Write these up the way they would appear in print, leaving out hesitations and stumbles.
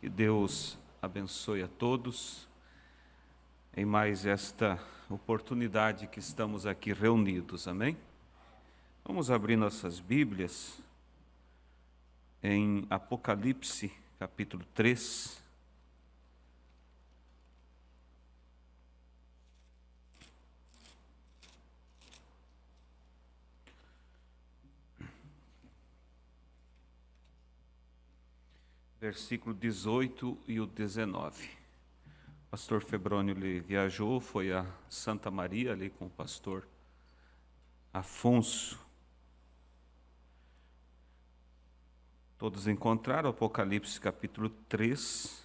Que Deus abençoe a todos em mais esta oportunidade que estamos aqui reunidos, amém? Vamos abrir nossas Bíblias em Apocalipse, capítulo 3. Versículo 18 e o 19. O pastor Febrônio viajou, foi a Santa Maria, ali com o pastor Afonso. Todos encontraram Apocalipse capítulo 3,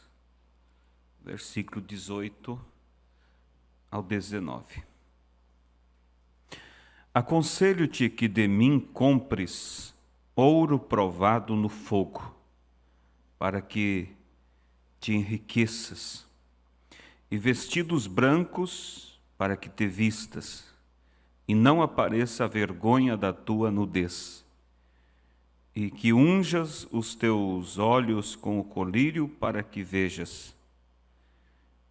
versículo 18 ao 19. Aconselho-te que de mim compres ouro provado no fogo, para que te enriqueças, e vestidos brancos para que te vistas, e não apareça a vergonha da tua nudez, e que unjas os teus olhos com o colírio para que vejas.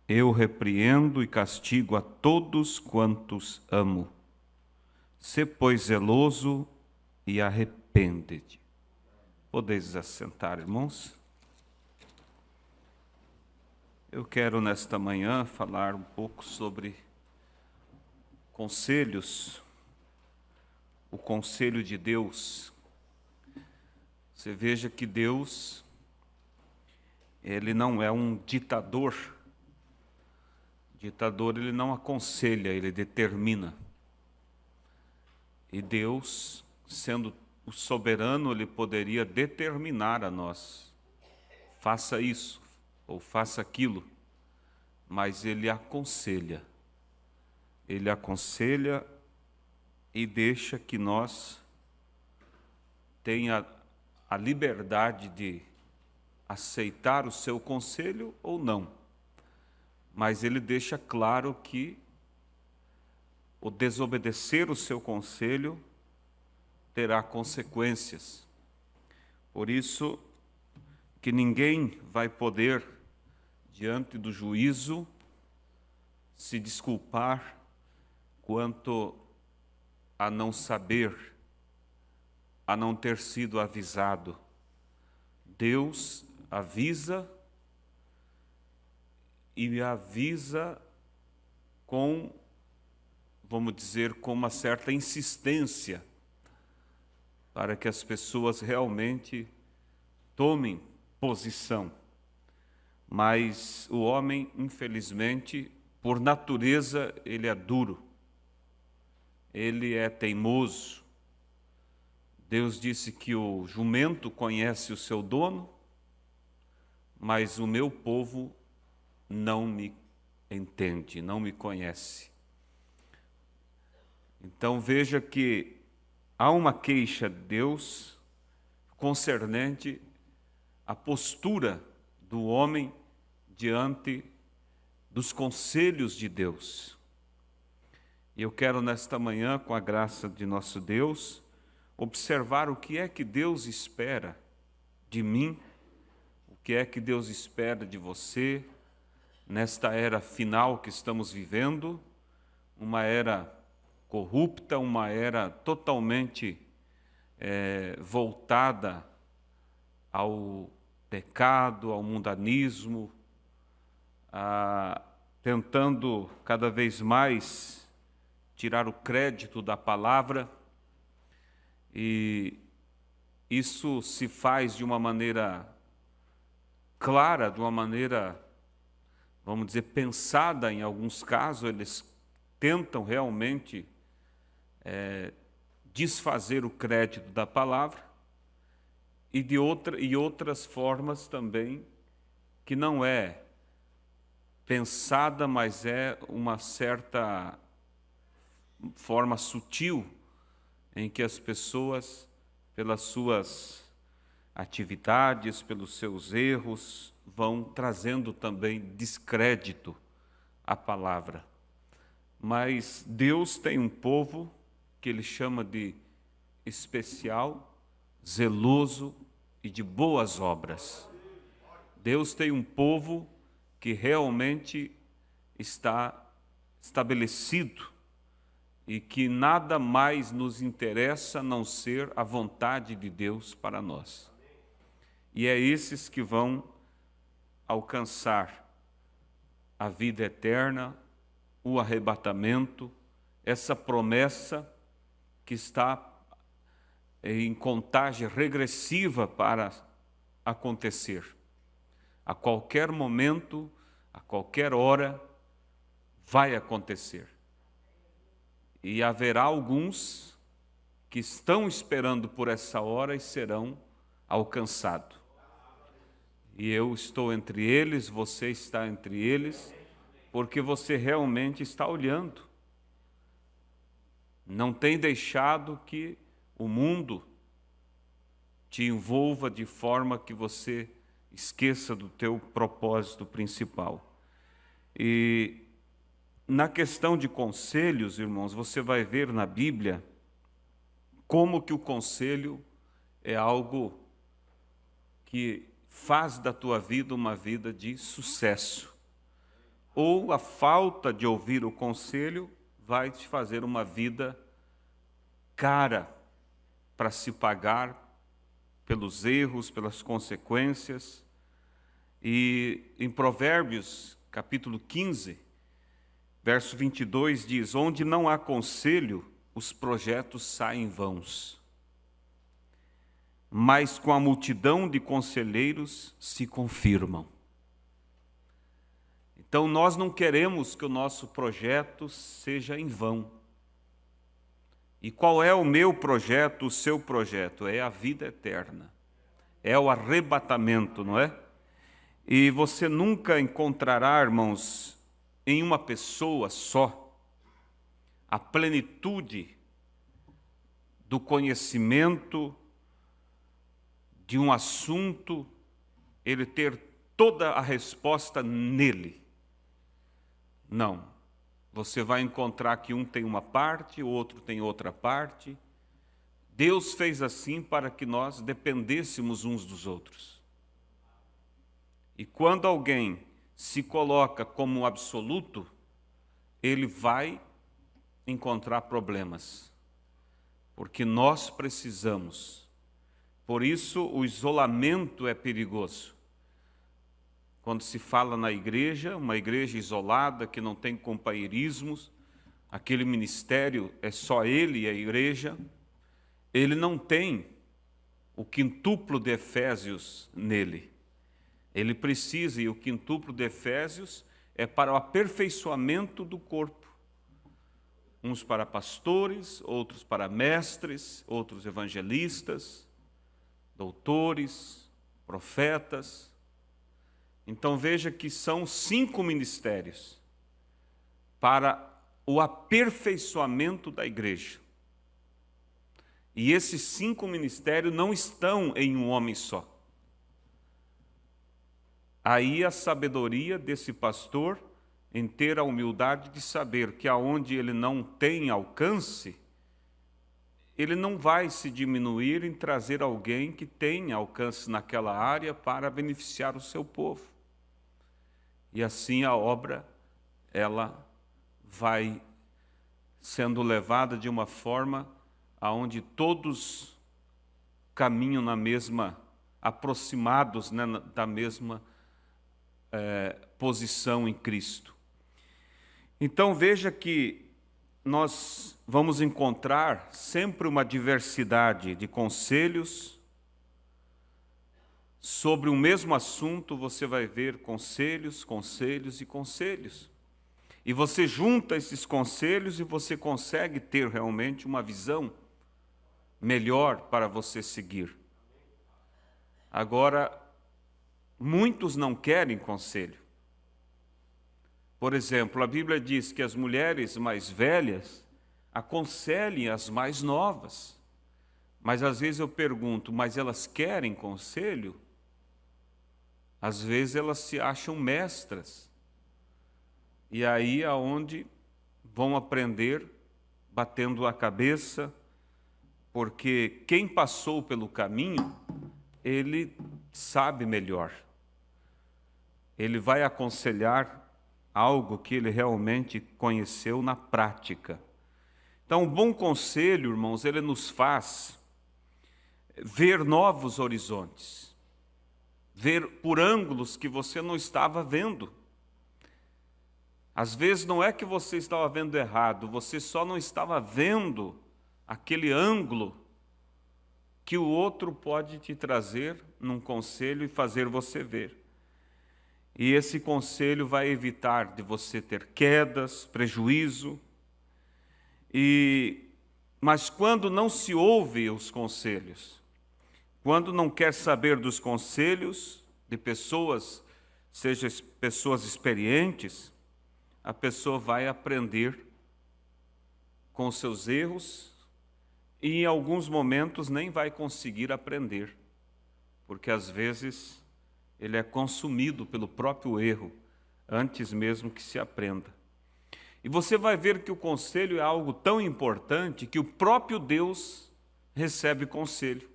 Eu repreendo e castigo a todos quantos amo. Sê, pois, zeloso e arrepende-te. Podeis assentar, irmãos? Eu quero, nesta manhã, falar um pouco sobre conselhos, o conselho de Deus. Você veja que Deus, Ele não é um ditador. Ditador, Ele não aconselha, Ele determina. E Deus, sendo o soberano, Ele poderia determinar a nós: faça isso, ou faça aquilo, mas Ele aconselha e deixa que nós tenha a liberdade de aceitar o seu conselho ou não, mas Ele deixa claro que o desobedecer o seu conselho terá consequências. Por isso que ninguém vai poder, diante do juízo, se desculpar quanto a não saber, a não ter sido avisado. Deus avisa e avisa com, vamos dizer, com uma certa insistência, para que as pessoas realmente tomem posição. Mas o homem, infelizmente, por natureza, ele é duro, ele é teimoso. Deus disse que o jumento conhece o seu dono, mas o meu povo não me entende, não me conhece. Então veja que há uma queixa de Deus concernente à postura do homem diante dos conselhos de Deus. E eu quero nesta manhã, com a graça de nosso Deus, observar o que é que Deus espera de mim, o que é que Deus espera de você, nesta era final que estamos vivendo, uma era corrupta, uma era totalmente voltada ao pecado, ao mundanismo, tentando cada vez mais tirar o crédito da palavra, e isso se faz de uma maneira clara, de uma maneira, vamos dizer, pensada em alguns casos. Eles tentam realmente desfazer o crédito da palavra, e outras formas também que não é pensada, mas é uma certa forma sutil em que as pessoas, pelas suas atividades, pelos seus erros, vão trazendo também descrédito à palavra. Mas Deus tem um povo que Ele chama de especial, zeloso e de boas obras. Deus tem um povo que realmente está estabelecido e que nada mais nos interessa a não ser a vontade de Deus para nós. E é esses que vão alcançar a vida eterna, o arrebatamento, essa promessa que está em contagem regressiva para acontecer. A qualquer momento, a qualquer hora, vai acontecer. E haverá alguns que estão esperando por essa hora e serão alcançados. E eu estou entre eles, você está entre eles, porque você realmente está olhando. Não tem deixado que o mundo te envolva de forma que você esqueça do teu propósito principal. E na questão de conselhos, irmãos, você vai ver na Bíblia como que o conselho é algo que faz da tua vida uma vida de sucesso. Ou a falta de ouvir o conselho vai te fazer uma vida cara para se pagar pelos erros, pelas consequências. E em Provérbios, capítulo 15, verso 22, diz: onde não há conselho, os projetos saem vãos, mas com a multidão de conselheiros se confirmam. Então nós não queremos que o nosso projeto seja em vão. E qual é o meu projeto, o seu projeto? É a vida eterna. É o arrebatamento, não é? E você nunca encontrará, irmãos, em uma pessoa só, a plenitude do conhecimento de um assunto, ele ter toda a resposta nele. Não. Você vai encontrar que um tem uma parte, o outro tem outra parte. Deus fez assim para que nós dependêssemos uns dos outros. E quando alguém se coloca como absoluto, ele vai encontrar problemas, porque nós precisamos. Por isso, o isolamento é perigoso. Quando se fala na igreja, uma igreja isolada, que não tem companheirismos, aquele ministério é só ele e a igreja, ele não tem o quintuplo de Efésios nele. Ele precisa, e o quintuplo de Efésios é para o aperfeiçoamento do corpo. Uns para pastores, outros para mestres, outros evangelistas, doutores, profetas. Então veja que são 5 ministérios para o aperfeiçoamento da igreja. E esses 5 ministérios não estão em um homem só. Aí a sabedoria desse pastor em ter a humildade de saber que aonde ele não tem alcance, ele não vai se diminuir em trazer alguém que tenha alcance naquela área para beneficiar o seu povo. E assim a obra, ela vai sendo levada de uma forma aonde todos caminham na mesma, aproximados, né, da mesma posição em Cristo. Então veja que nós vamos encontrar sempre uma diversidade de conselhos. Sobre o mesmo assunto, você vai ver conselhos, conselhos e conselhos. E você junta esses conselhos e você consegue ter realmente uma visão melhor para você seguir. Agora, muitos não querem conselho. Por exemplo, a Bíblia diz que as mulheres mais velhas aconselhem as mais novas. Mas às vezes eu pergunto, mas elas querem conselho? Às vezes elas se acham mestras. E aí é onde vão aprender batendo a cabeça, porque quem passou pelo caminho, ele sabe melhor. ele vai aconselhar algo que ele realmente conheceu na prática. Então, um bom conselho, irmãos, ele nos faz ver novos horizontes, ver por ângulos que você não estava vendo. Às vezes não é que você estava vendo errado, você só não estava vendo aquele ângulo que o outro pode te trazer num conselho e fazer você ver. E esse conselho vai evitar de você ter quedas, prejuízo. Mas quando não se ouve os conselhos, quando não quer saber dos conselhos de pessoas, seja pessoas experientes, a pessoa vai aprender com os seus erros e em alguns momentos nem vai conseguir aprender, porque às vezes ele é consumido pelo próprio erro, antes mesmo que se aprenda. E você vai ver que o conselho é algo tão importante que o próprio Deus recebe conselho.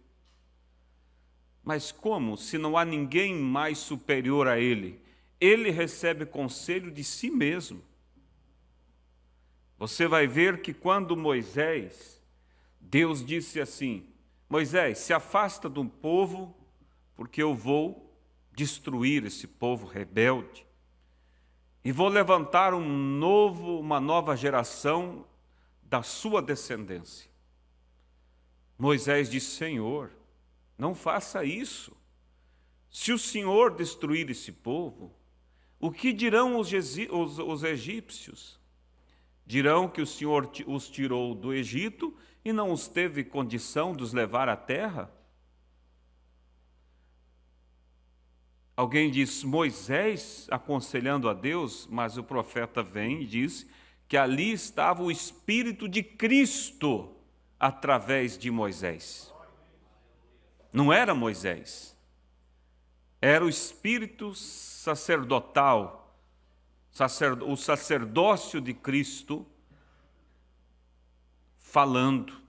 Mas como, se não há ninguém mais superior a Ele? Ele recebe conselho de si mesmo. Você vai ver que quando Moisés, Deus disse assim: Moisés, se afasta do povo, porque eu vou destruir esse povo rebelde e vou levantar uma nova geração da sua descendência. Moisés disse: Senhor, não faça isso. Se o Senhor destruir esse povo, o que dirão os egípcios? Dirão que o Senhor os tirou do Egito e não os teve condição de os levar à terra? Alguém diz: Moisés aconselhando a Deus, mas o profeta vem e diz que ali estava o Espírito de Cristo através de Moisés. Não era Moisés, era o Espírito sacerdotal, o sacerdócio de Cristo falando.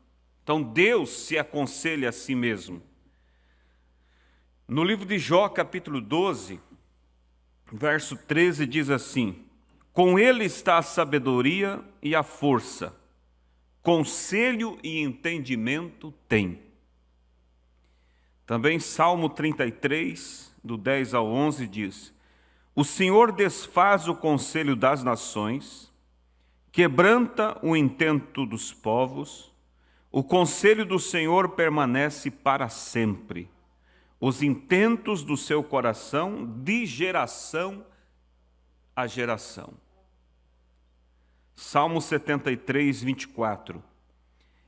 Então Deus se aconselha a si mesmo. No livro de Jó, capítulo 12, verso 13, diz assim: com ele está a sabedoria e a força, conselho e entendimento tem. Também Salmo 33, do 10 ao 11, diz: o Senhor desfaz o conselho das nações, quebranta o intento dos povos, o conselho do Senhor permanece para sempre, os intentos do seu coração de geração a geração. Salmo 73, 24.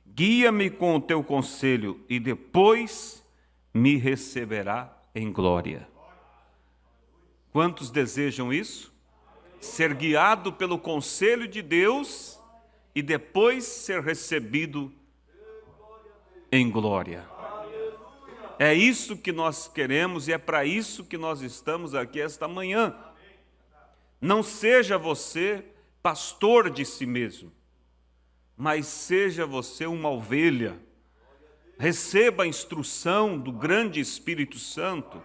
Guia-me com o teu conselho e depois me receberá em glória. Quantos desejam isso? Ser guiado pelo conselho de Deus e depois ser recebido em glória. É isso que nós queremos e é para isso que nós estamos aqui esta manhã. Não seja você pastor de si mesmo, mas seja você uma ovelha. Receba a instrução do grande Espírito Santo,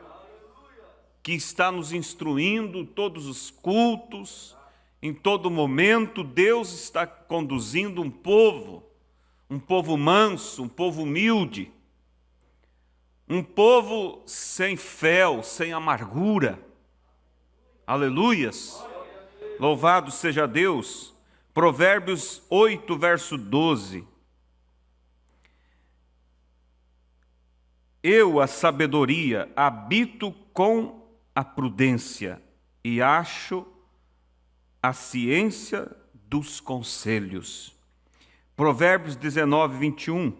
que está nos instruindo todos os cultos, em todo momento. Deus está conduzindo um povo manso, um povo humilde, um povo sem fel, sem amargura. Aleluias! Louvado seja Deus. Provérbios 8, verso 12. Eu, a sabedoria, habito com a prudência e acho a ciência dos conselhos. Provérbios 19, 21.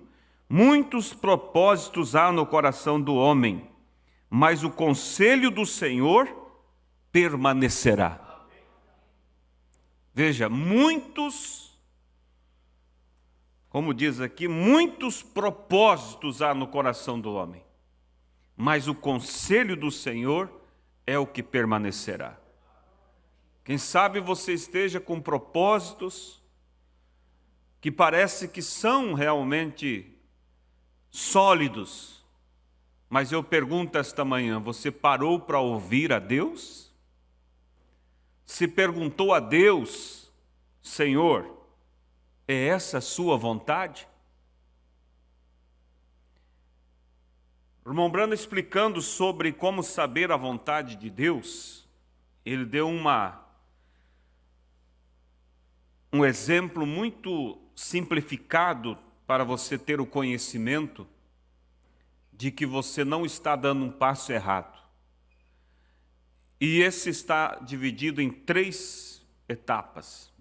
Muitos propósitos há no coração do homem, mas o conselho do Senhor permanecerá. Veja, como diz aqui, muitos propósitos há no coração do homem, mas o conselho do Senhor é o que permanecerá. Quem sabe você esteja com propósitos que parece que são realmente sólidos, mas eu pergunto esta manhã: você parou para ouvir a Deus? se perguntou a Deus: Senhor, é essa a sua vontade? O irmão Branham, explicando sobre como saber a vontade de Deus, ele deu um exemplo muito simplificado para você ter o conhecimento de que você não está dando um passo errado. E esse está dividido em 3 etapas.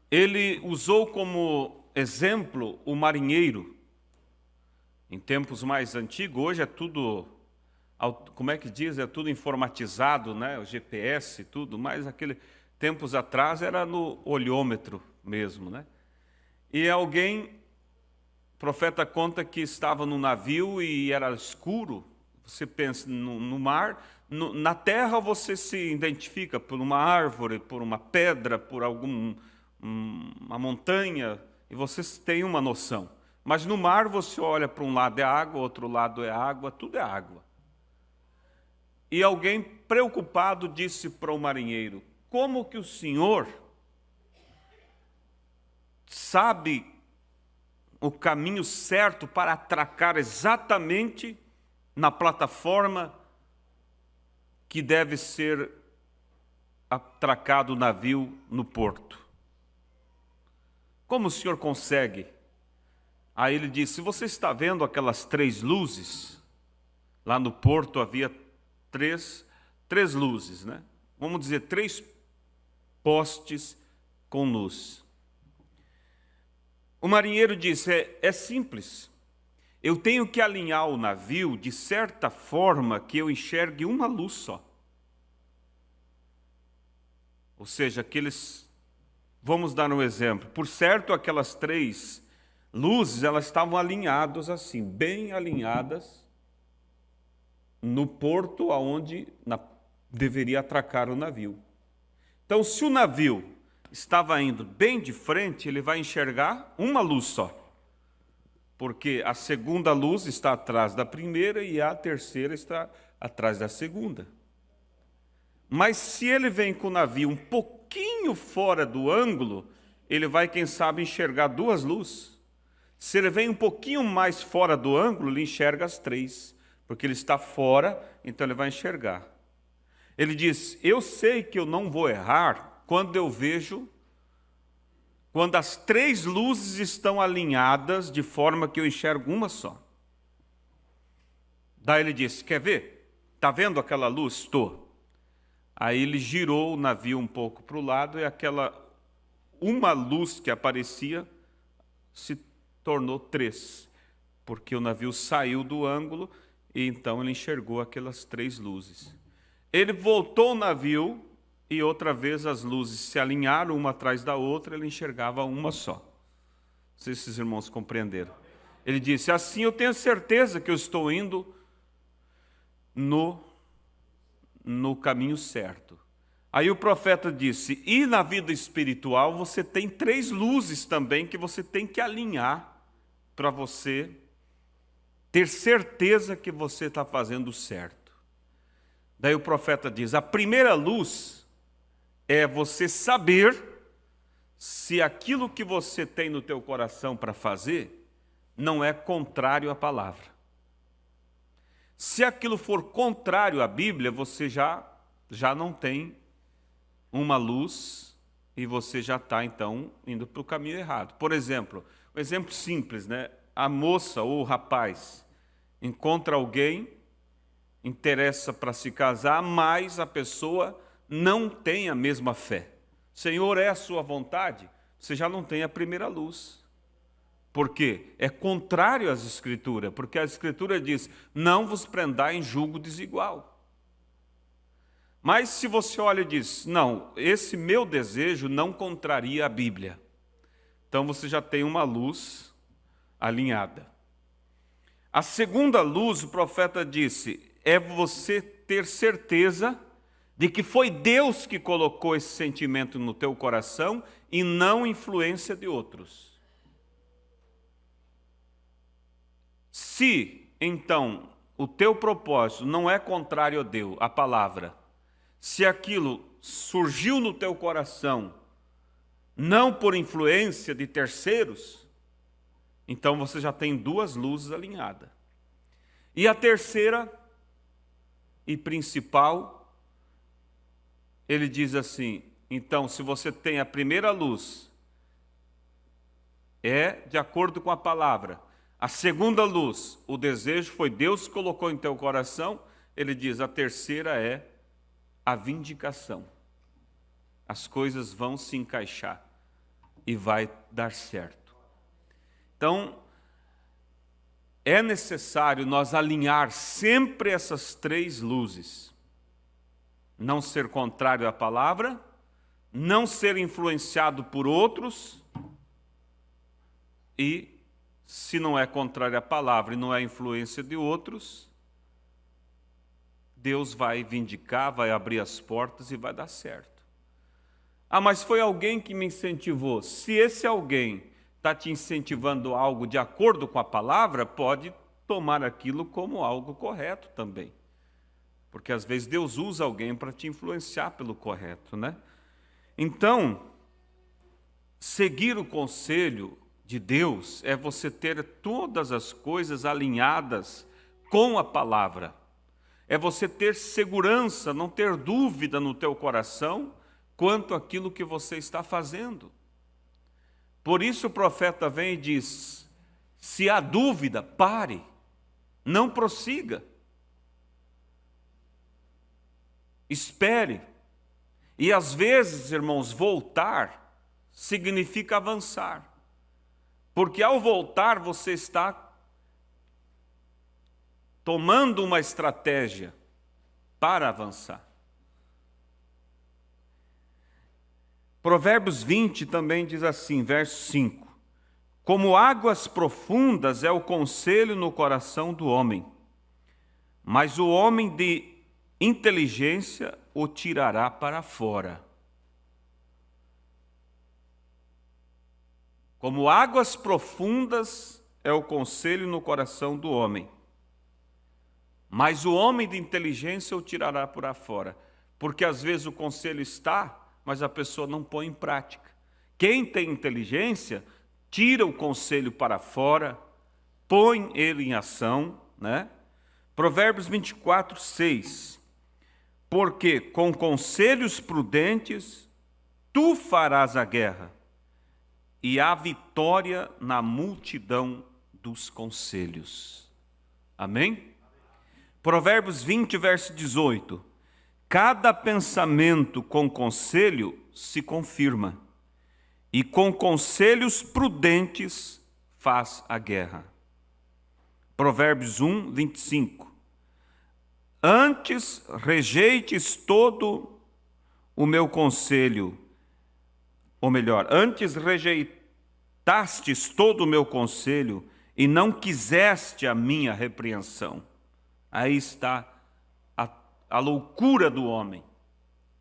Ele usou como exemplo o marinheiro. Em tempos mais antigos, hoje é tudo, como é que diz? É tudo informatizado, né? O GPS e tudo, mas tempos atrás era no olhômetro mesmo, né? E o profeta conta que estava no navio e era escuro. Você pensa no mar, na terra você se identifica por uma árvore, por uma pedra, por uma montanha, e você tem uma noção. Mas no mar você olha para um lado é água, outro lado é água, tudo é água. E alguém preocupado disse para o marinheiro: como que o senhor sabe o caminho certo para atracar exatamente na plataforma que deve ser atracado o navio no porto? Como o senhor consegue? Aí ele disse: você está vendo aquelas 3 luzes? Lá no porto havia três luzes, né? Vamos dizer, 3 postes com luz. O marinheiro disse: é simples. Eu tenho que alinhar o navio de certa forma que eu enxergue uma luz só. Ou seja, vamos dar um exemplo. Por certo, aquelas 3 luzes, elas estavam alinhadas assim, bem alinhadas no porto aonde deveria atracar o navio. Então, se o navio estava indo bem de frente, ele vai enxergar uma luz só, porque a segunda luz está atrás da primeira e a terceira está atrás da segunda. Mas se ele vem com o navio um pouquinho fora do ângulo, ele vai, quem sabe, enxergar 2 luzes. Se ele vem um pouquinho mais fora do ângulo, ele enxerga as 3, porque ele está fora, então ele vai enxergar. Ele diz: eu sei que eu não vou errar quando as 3 luzes estão alinhadas de forma que eu enxergo uma só. Daí ele disse: quer ver? Está vendo aquela luz? Estou. Aí ele girou o navio um pouco para o lado e uma luz que aparecia se tornou 3, porque o navio saiu do ângulo e então ele enxergou aquelas 3 luzes. Ele voltou o navio e outra vez as luzes se alinharam uma atrás da outra, ele enxergava uma só. Não sei se esses irmãos compreenderam. Ele disse: assim eu tenho certeza que eu estou indo no caminho certo. Aí o profeta disse: e na vida espiritual você tem 3 luzes também que você tem que alinhar para você ter certeza que você está fazendo certo. Daí o profeta diz: a primeira luz é você saber se aquilo que você tem no teu coração para fazer não é contrário à palavra. Se aquilo for contrário à Bíblia, você já não tem uma luz e você já está, então, indo para o caminho errado. Por exemplo, um exemplo simples, né? A moça ou o rapaz encontra alguém, interessa para se casar, mas a pessoa não tem a mesma fé. Senhor, é a sua vontade? Você já não tem a primeira luz. Por quê? É contrário às Escrituras, porque a Escritura diz: não vos prendai em julgo desigual. Mas se você olha e diz: não, esse meu desejo não contraria a Bíblia, então você já tem uma luz alinhada. A segunda luz, o profeta disse, é você ter certeza de que foi Deus que colocou esse sentimento no teu coração e não influência de outros. Se, então, o teu propósito não é contrário a Deus, a palavra, se aquilo surgiu no teu coração, não por influência de terceiros, então você já tem duas luzes alinhadas. E a terceira e principal, ele diz assim: então, se você tem a primeira luz, é de acordo com a palavra. A segunda luz, o desejo foi Deus que colocou em teu coração. Ele diz, a terceira é a vindicação. As coisas vão se encaixar e vai dar certo. Então, é necessário nós alinhar sempre essas três luzes. Não ser contrário à palavra, não ser influenciado por outros e, se não é contrário à palavra e não é influência de outros, Deus vai vindicar, vai abrir as portas e vai dar certo. Ah, mas foi alguém que me incentivou. Se esse alguém está te incentivando algo de acordo com a palavra, pode tomar aquilo como algo correto também. Porque às vezes Deus usa alguém para te influenciar pelo correto, né? Então, seguir o conselho de Deus é você ter todas as coisas alinhadas com a palavra. É você ter segurança, não ter dúvida no teu coração quanto àquilo que você está fazendo. Por isso o profeta vem e diz, se há dúvida, pare, não prossiga. Espere. E às vezes, irmãos, voltar significa avançar. Porque ao voltar você está tomando uma estratégia para avançar. Provérbios 20 também diz assim, verso 5. Como águas profundas é o conselho no coração do homem, mas o homem de inteligência o tirará para fora. Como águas profundas é o conselho no coração do homem, mas o homem de inteligência o tirará para fora. Porque às vezes o conselho está, mas a pessoa não põe em prática. Quem tem inteligência, tira o conselho para fora, põe ele em ação, né? Provérbios 24, 6. Porque com conselhos prudentes tu farás a guerra, e há vitória na multidão dos conselhos. Amém? Provérbios 20, verso 18. Cada pensamento com conselho se confirma, e com conselhos prudentes faz a guerra. Provérbios 1, 25. Antes rejeites todo o meu conselho, ou melhor, antes rejeitastes todo o meu conselho e não quiseste a minha repreensão. Aí está a loucura do homem.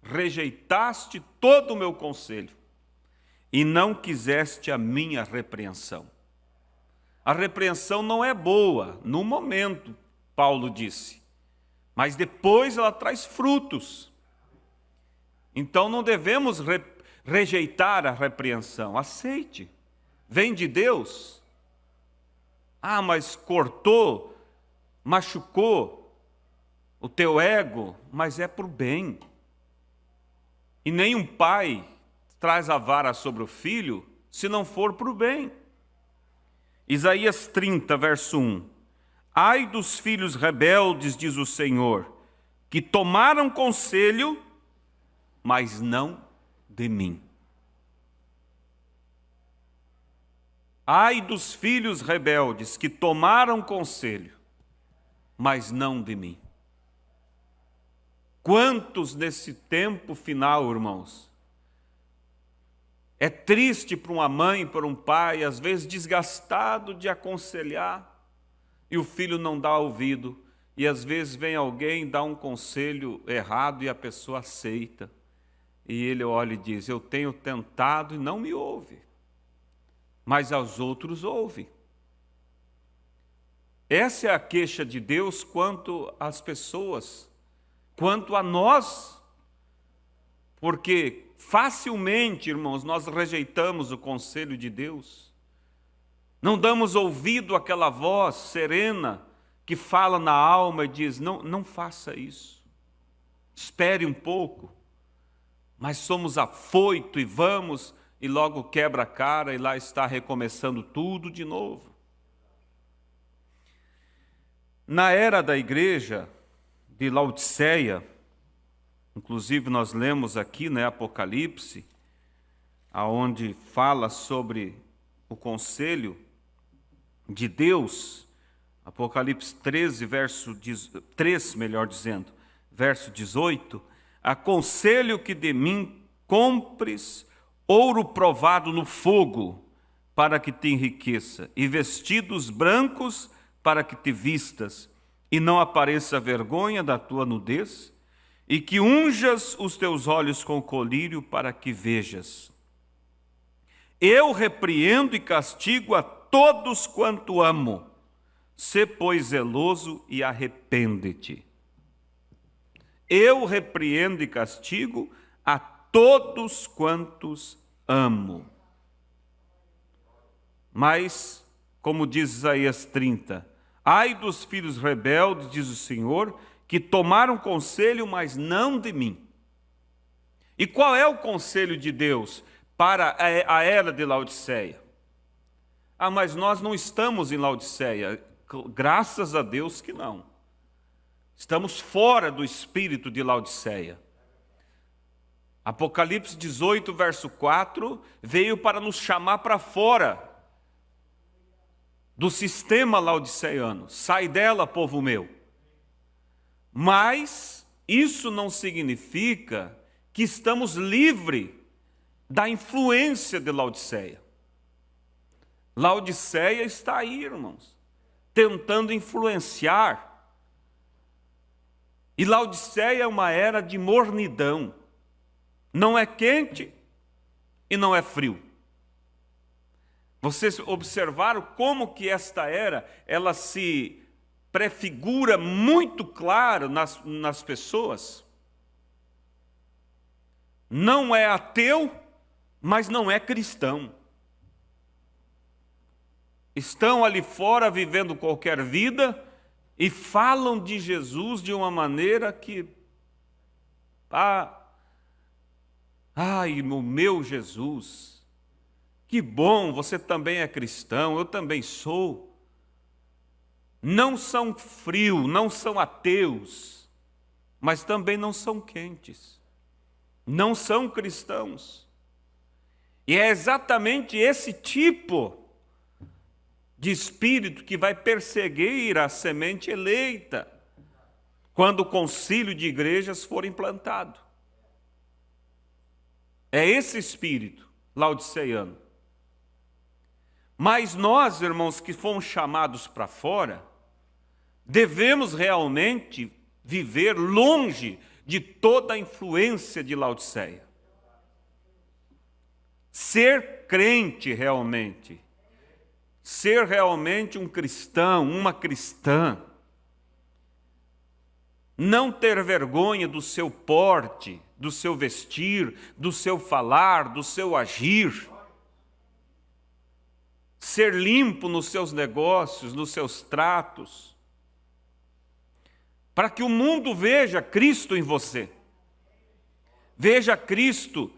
Rejeitaste todo o meu conselho e não quiseste a minha repreensão. A repreensão não é boa, no momento, Paulo disse, mas depois ela traz frutos. Então não devemos rejeitar a repreensão, aceite, vem de Deus. Ah, mas cortou, machucou o teu ego, mas é para o bem. E nenhum pai traz a vara sobre o filho se não for para o bem. Isaías 30, verso 1. Ai dos filhos rebeldes, diz o Senhor, que tomaram conselho, mas não de mim. Ai dos filhos rebeldes que tomaram conselho, mas não de mim. Quantos nesse tempo final, irmãos? É triste para uma mãe, para um pai, às vezes desgastado de aconselhar, e o filho não dá ouvido, e às vezes vem alguém dar um conselho errado e a pessoa aceita. E ele olha e diz, eu tenho tentado e não me ouve, mas aos outros ouve. Essa é a queixa de Deus quanto às pessoas, quanto a nós, Porque facilmente, irmãos, nós rejeitamos o conselho de Deus. Não damos ouvido àquela voz serena que fala na alma e diz: não faça isso. Espere um pouco. Mas somos afoito e vamos, e logo quebra a cara e lá está recomeçando tudo de novo. Na era da igreja de Laodiceia, inclusive nós lemos aqui, né, Apocalipse, aonde fala sobre o conselho de Deus, Apocalipse 13, verso 18, aconselho que de mim compres ouro provado no fogo, para que te enriqueça, e vestidos brancos para que te vistas, e não apareça a vergonha da tua nudez, e que unjas os teus olhos com colírio para que vejas. Eu repreendo e castigo a todos quanto amo. Sê, pois, zeloso e arrepende-te. Eu repreendo e castigo a todos quantos amo. Mas, como diz Isaías 30, ai dos filhos rebeldes, diz o Senhor, que tomaram conselho, mas não de mim. E qual é o conselho de Deus para a era de Laodiceia? Mas nós não estamos em Laodiceia. Graças a Deus que não. Estamos fora do espírito de Laodiceia. Apocalipse 18, verso 4, veio para nos chamar para fora do sistema laodiceiano. Sai dela, povo meu. Mas isso não significa que estamos livres da influência de Laodiceia. Laodiceia está aí, irmãos, tentando influenciar. E Laodiceia é uma era de mornidão. Não é quente e não é frio. Vocês observaram como que esta era, ela se prefigura muito claro nas pessoas? Não é ateu, mas não é cristão. Estão ali fora vivendo qualquer vida e falam de Jesus de uma maneira que... Ai, o meu Jesus, que bom, você também é cristão, eu também sou. Não são frios, não são ateus, mas também não são quentes. Não são cristãos. E é exatamente esse tipo de espírito que vai perseguir a semente eleita quando o concílio de igrejas for implantado. É esse espírito laodiceiano. Mas nós, irmãos, que fomos chamados para fora, devemos realmente viver longe de toda a influência de Laodiceia. Ser crente realmente. Ser realmente um cristão, uma cristã. Não ter vergonha do seu porte, do seu vestir, do seu falar, do seu agir. Ser limpo nos seus negócios, nos seus tratos. Para que o mundo veja Cristo em você. Veja Cristo.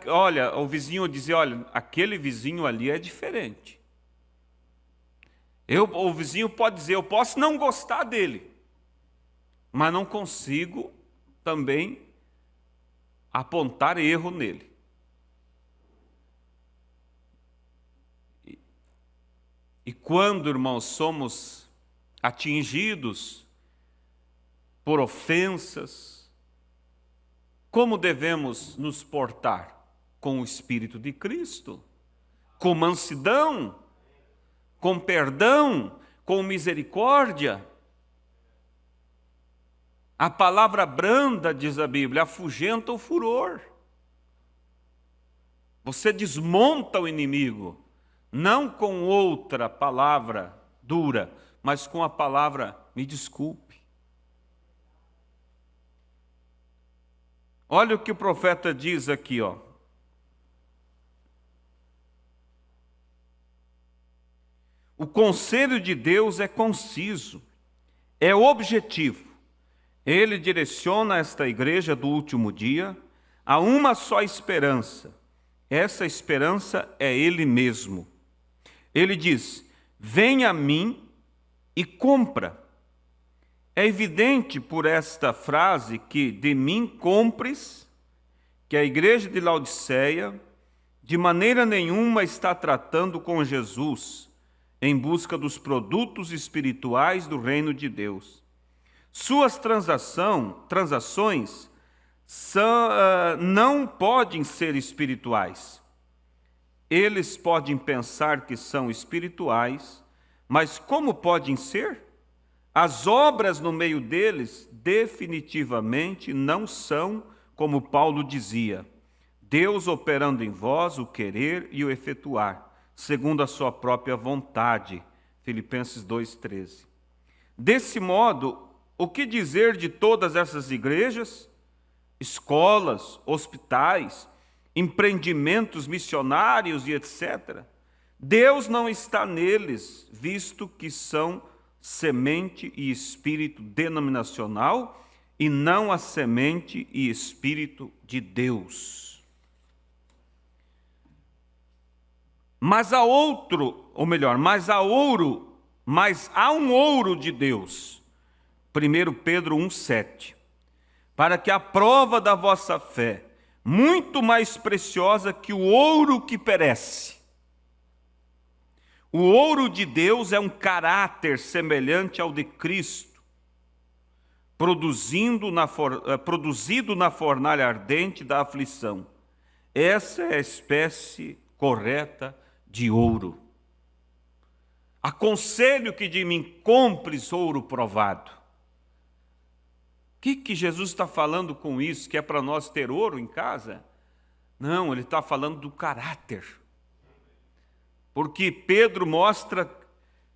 Olha, o vizinho dizia, olha, aquele vizinho ali é diferente. O vizinho pode dizer, eu posso não gostar dele, mas não consigo também apontar erro nele. E quando, irmãos, somos atingidos por ofensas, como devemos nos portar? Com o Espírito de Cristo, com mansidão, com perdão, com misericórdia. A palavra branda, diz a Bíblia, afugenta o furor. Você desmonta o inimigo, não com outra palavra dura, mas com a palavra, me desculpe. Olha o que o profeta diz aqui, ó. O conselho de Deus é conciso, é objetivo. Ele direciona esta igreja do último dia a uma só esperança. Essa esperança é Ele mesmo. Ele diz: venha a mim e compra. É evidente por esta frase que de mim compres, que a igreja de Laodiceia de maneira nenhuma está tratando com Jesus em busca dos produtos espirituais do reino de Deus. Suas transações não podem ser espirituais. Eles podem pensar que são espirituais, mas como podem ser? As obras no meio deles definitivamente não são como Paulo dizia: Deus operando em vós o querer e o efetuar, segundo a sua própria vontade. Filipenses 2,13. Desse modo, o que dizer de todas essas igrejas, escolas, hospitais, empreendimentos missionários e etc.? Deus não está neles, visto que são semente e espírito denominacional e não a semente e espírito de Deus. Mas há um ouro de Deus. 1 Pedro 1,7. Para que a prova da vossa fé, muito mais preciosa que o ouro que perece. O ouro de Deus é um caráter semelhante ao de Cristo, produzido na fornalha ardente da aflição. Essa é a espécie correta de ouro. Aconselho que de mim compres ouro provado. O que Jesus está falando com isso? Que é para nós ter ouro em casa? Não, ele está falando do caráter. Porque Pedro mostra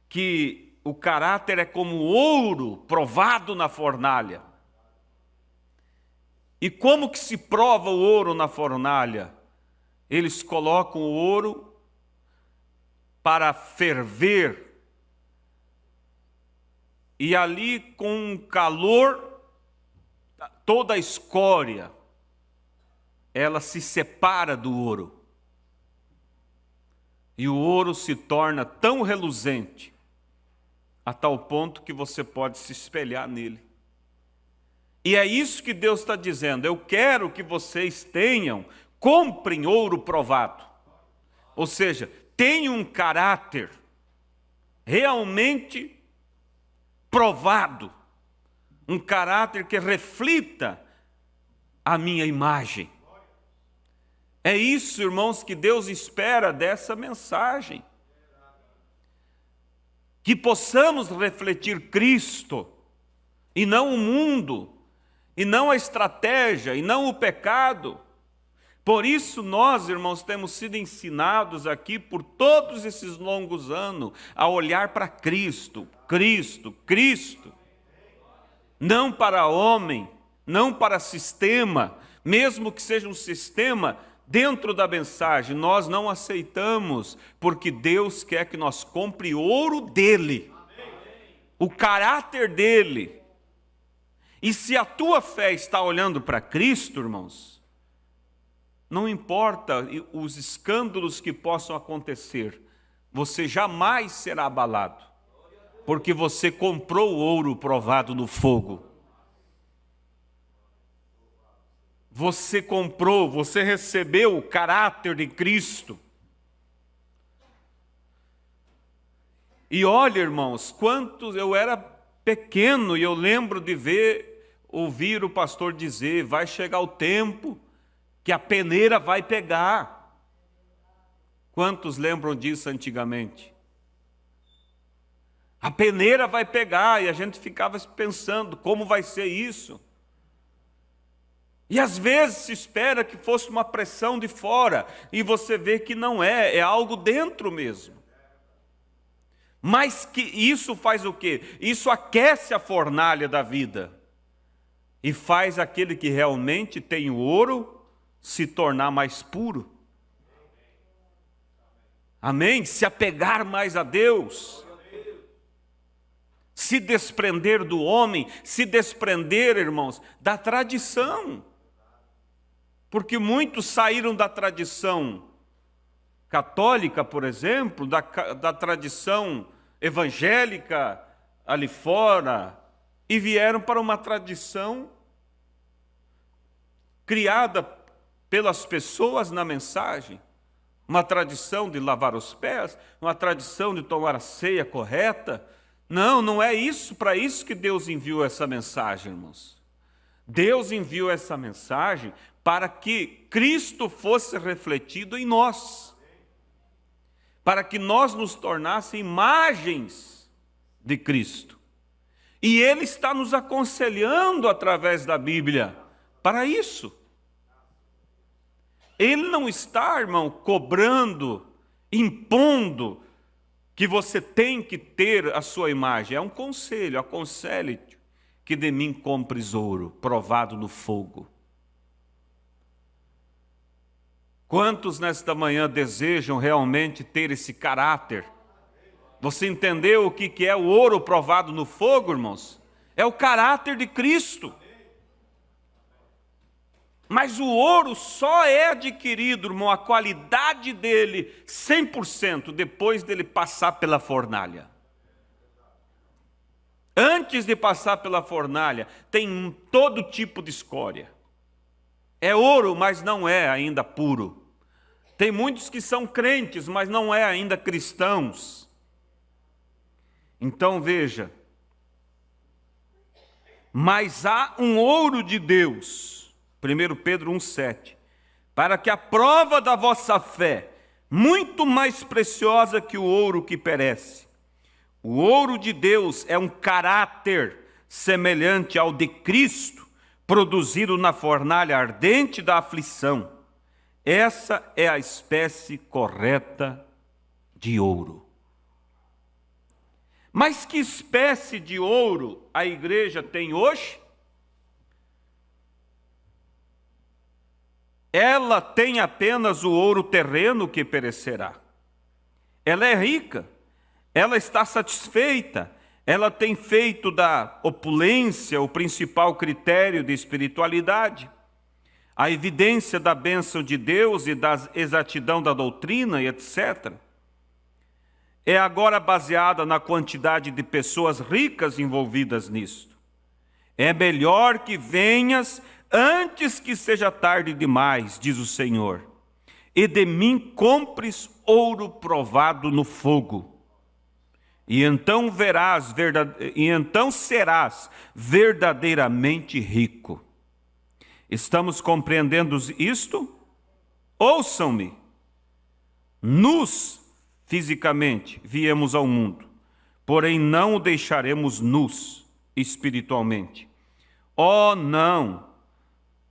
que o caráter é como ouro provado na fornalha. E como que se prova o ouro na fornalha? Eles colocam o ouro para ferver, e ali com calor, toda a escória, ela se separa do ouro. E o ouro se torna tão reluzente, a tal ponto que você pode se espelhar nele. E é isso que Deus está dizendo: eu quero que vocês comprem ouro provado. Ou seja, tenham um caráter realmente provado, um caráter que reflita a minha imagem. É isso, irmãos, que Deus espera dessa mensagem. Que possamos refletir Cristo, e não o mundo, e não a estratégia, e não o pecado. Por isso nós, irmãos, temos sido ensinados aqui por todos esses longos anos a olhar para Cristo, Cristo, Cristo. Não para homem, não para sistema, mesmo que seja um sistema dentro da mensagem, nós não aceitamos, porque Deus quer que nós compre ouro dele, o caráter dele. E se a tua fé está olhando para Cristo, irmãos, não importa os escândalos que possam acontecer, você jamais será abalado, porque você comprou o ouro provado no fogo. Você comprou, você recebeu o caráter de Cristo. E olha, irmãos, quantos eu era pequeno e eu lembro de ouvir o pastor dizer: vai chegar o tempo que a peneira vai pegar. Quantos lembram disso antigamente? A peneira vai pegar, e a gente ficava pensando como vai ser isso. E às vezes se espera que fosse uma pressão de fora, e você vê que não é algo dentro mesmo. Mas que isso faz o quê? Isso aquece a fornalha da vida. e faz aquele que realmente tem o ouro se tornar mais puro. Amém? Se apegar mais a Deus. Se desprender do homem, se desprender, irmãos, da tradição. Porque muitos saíram da tradição católica, por exemplo, da tradição evangélica ali fora, e vieram para uma tradição criada pelas pessoas na mensagem, uma tradição de lavar os pés, uma tradição de tomar a ceia correta. Não, não é isso, para isso que Deus enviou essa mensagem, irmãos. Deus enviou essa mensagem para que Cristo fosse refletido em nós, para que nós nos tornássemos imagens de Cristo. E Ele está nos aconselhando através da Bíblia para isso. Ele não está, irmão, cobrando, impondo que você tem que ter a sua imagem. É um conselho, aconselhe-te que de mim compres ouro, provado no fogo. Quantos nesta manhã desejam realmente ter esse caráter? Você entendeu o que é o ouro provado no fogo, irmãos? É o caráter de Cristo. Mas o ouro só é adquirido, irmão, a qualidade dele 100% depois dele passar pela fornalha. Antes de passar pela fornalha, tem todo tipo de escória. É ouro, mas não é ainda puro. Tem muitos que são crentes, mas não é ainda cristãos. Então veja, mas há um ouro de Deus, 1 Pedro 1,7, para que a prova da vossa fé, muito mais preciosa que o ouro que perece. O ouro de Deus é um caráter semelhante ao de Cristo, produzido na fornalha ardente da aflição. Essa é a espécie correta de ouro. Mas que espécie de ouro a igreja tem hoje? Ela tem apenas o ouro terreno que perecerá. Ela é rica, ela está satisfeita, ela tem feito da opulência o principal critério de espiritualidade. A evidência da bênção de Deus e da exatidão da doutrina e etc. É agora baseada na quantidade de pessoas ricas envolvidas nisto. É melhor que venhas antes que seja tarde demais, diz o Senhor, e de mim compres ouro provado no fogo. E então serás verdadeiramente rico. Estamos compreendendo isto? Ouçam-me. Nus, fisicamente, viemos ao mundo, porém não o deixaremos nus espiritualmente. Oh, não!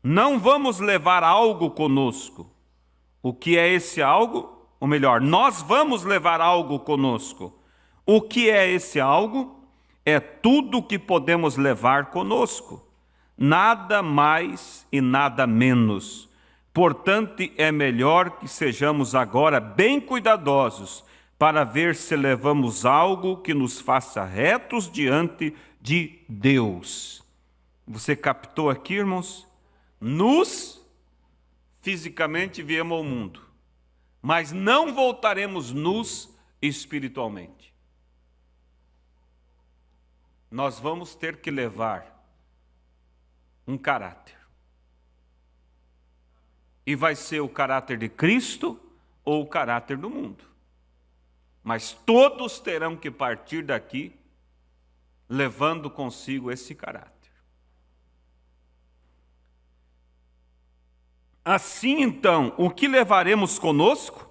Não vamos levar algo conosco. O que é esse algo? Ou melhor, nós vamos levar algo conosco. O que é esse algo? É tudo o que podemos levar conosco. Nada mais e nada menos. Portanto, é melhor que sejamos agora bem cuidadosos para ver se levamos algo que nos faça retos diante de Deus. Você captou aqui, irmãos? Nus, fisicamente, viemos ao mundo, mas não voltaremos nus espiritualmente. Nós vamos ter que levar um caráter. E vai ser o caráter de Cristo ou o caráter do mundo. Mas todos terão que partir daqui levando consigo esse caráter. Assim, então, o que levaremos conosco?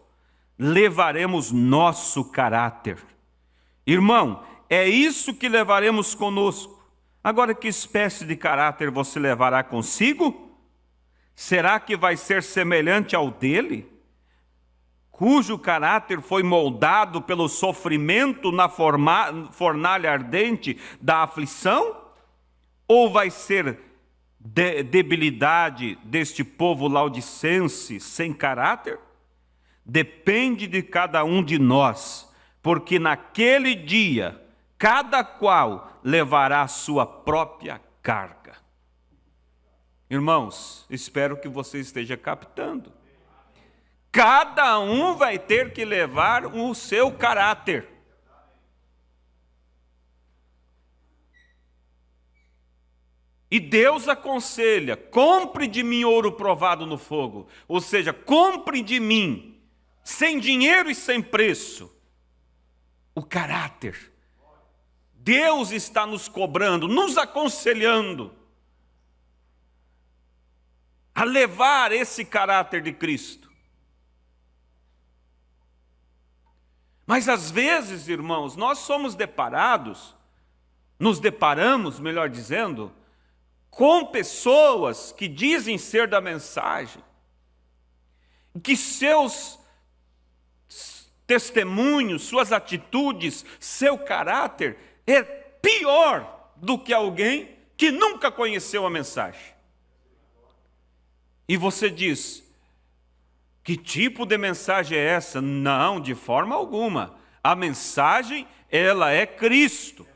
Levaremos nosso caráter. Irmão, é isso que levaremos conosco. Agora, que espécie de caráter você levará consigo? Será que vai ser semelhante ao dele, cujo caráter foi moldado pelo sofrimento na fornalha ardente da aflição? Ou vai ser debilidade deste povo laodicense sem caráter? Depende de cada um de nós, porque naquele dia cada qual levará a sua própria carga. Irmãos, espero que você esteja captando. Cada um vai ter que levar o seu caráter. E Deus aconselha: compre de mim ouro provado no fogo. Ou seja, compre de mim, sem dinheiro e sem preço, o caráter. Deus está nos cobrando, nos aconselhando a levar esse caráter de Cristo. Mas às vezes, irmãos, nós somos nos deparamos, melhor dizendo, com pessoas que dizem ser da mensagem, que seus testemunhos, suas atitudes, seu caráter é pior do que alguém que nunca conheceu a mensagem. E você diz: que tipo de mensagem é essa? Não, de forma alguma. A mensagem, ela é Cristo.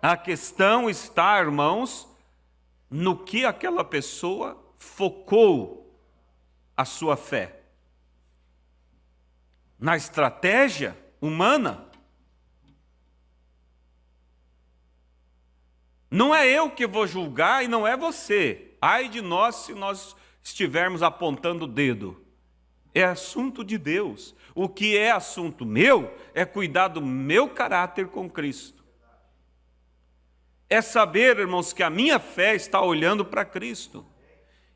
A questão está, irmãos, no que aquela pessoa focou a sua fé. Na estratégia humana. Não é eu que vou julgar e não é você. Ai de nós se nós estivermos apontando o dedo. É assunto de Deus. O que é assunto meu é cuidar do meu caráter com Cristo. É saber, irmãos, que a minha fé está olhando para Cristo.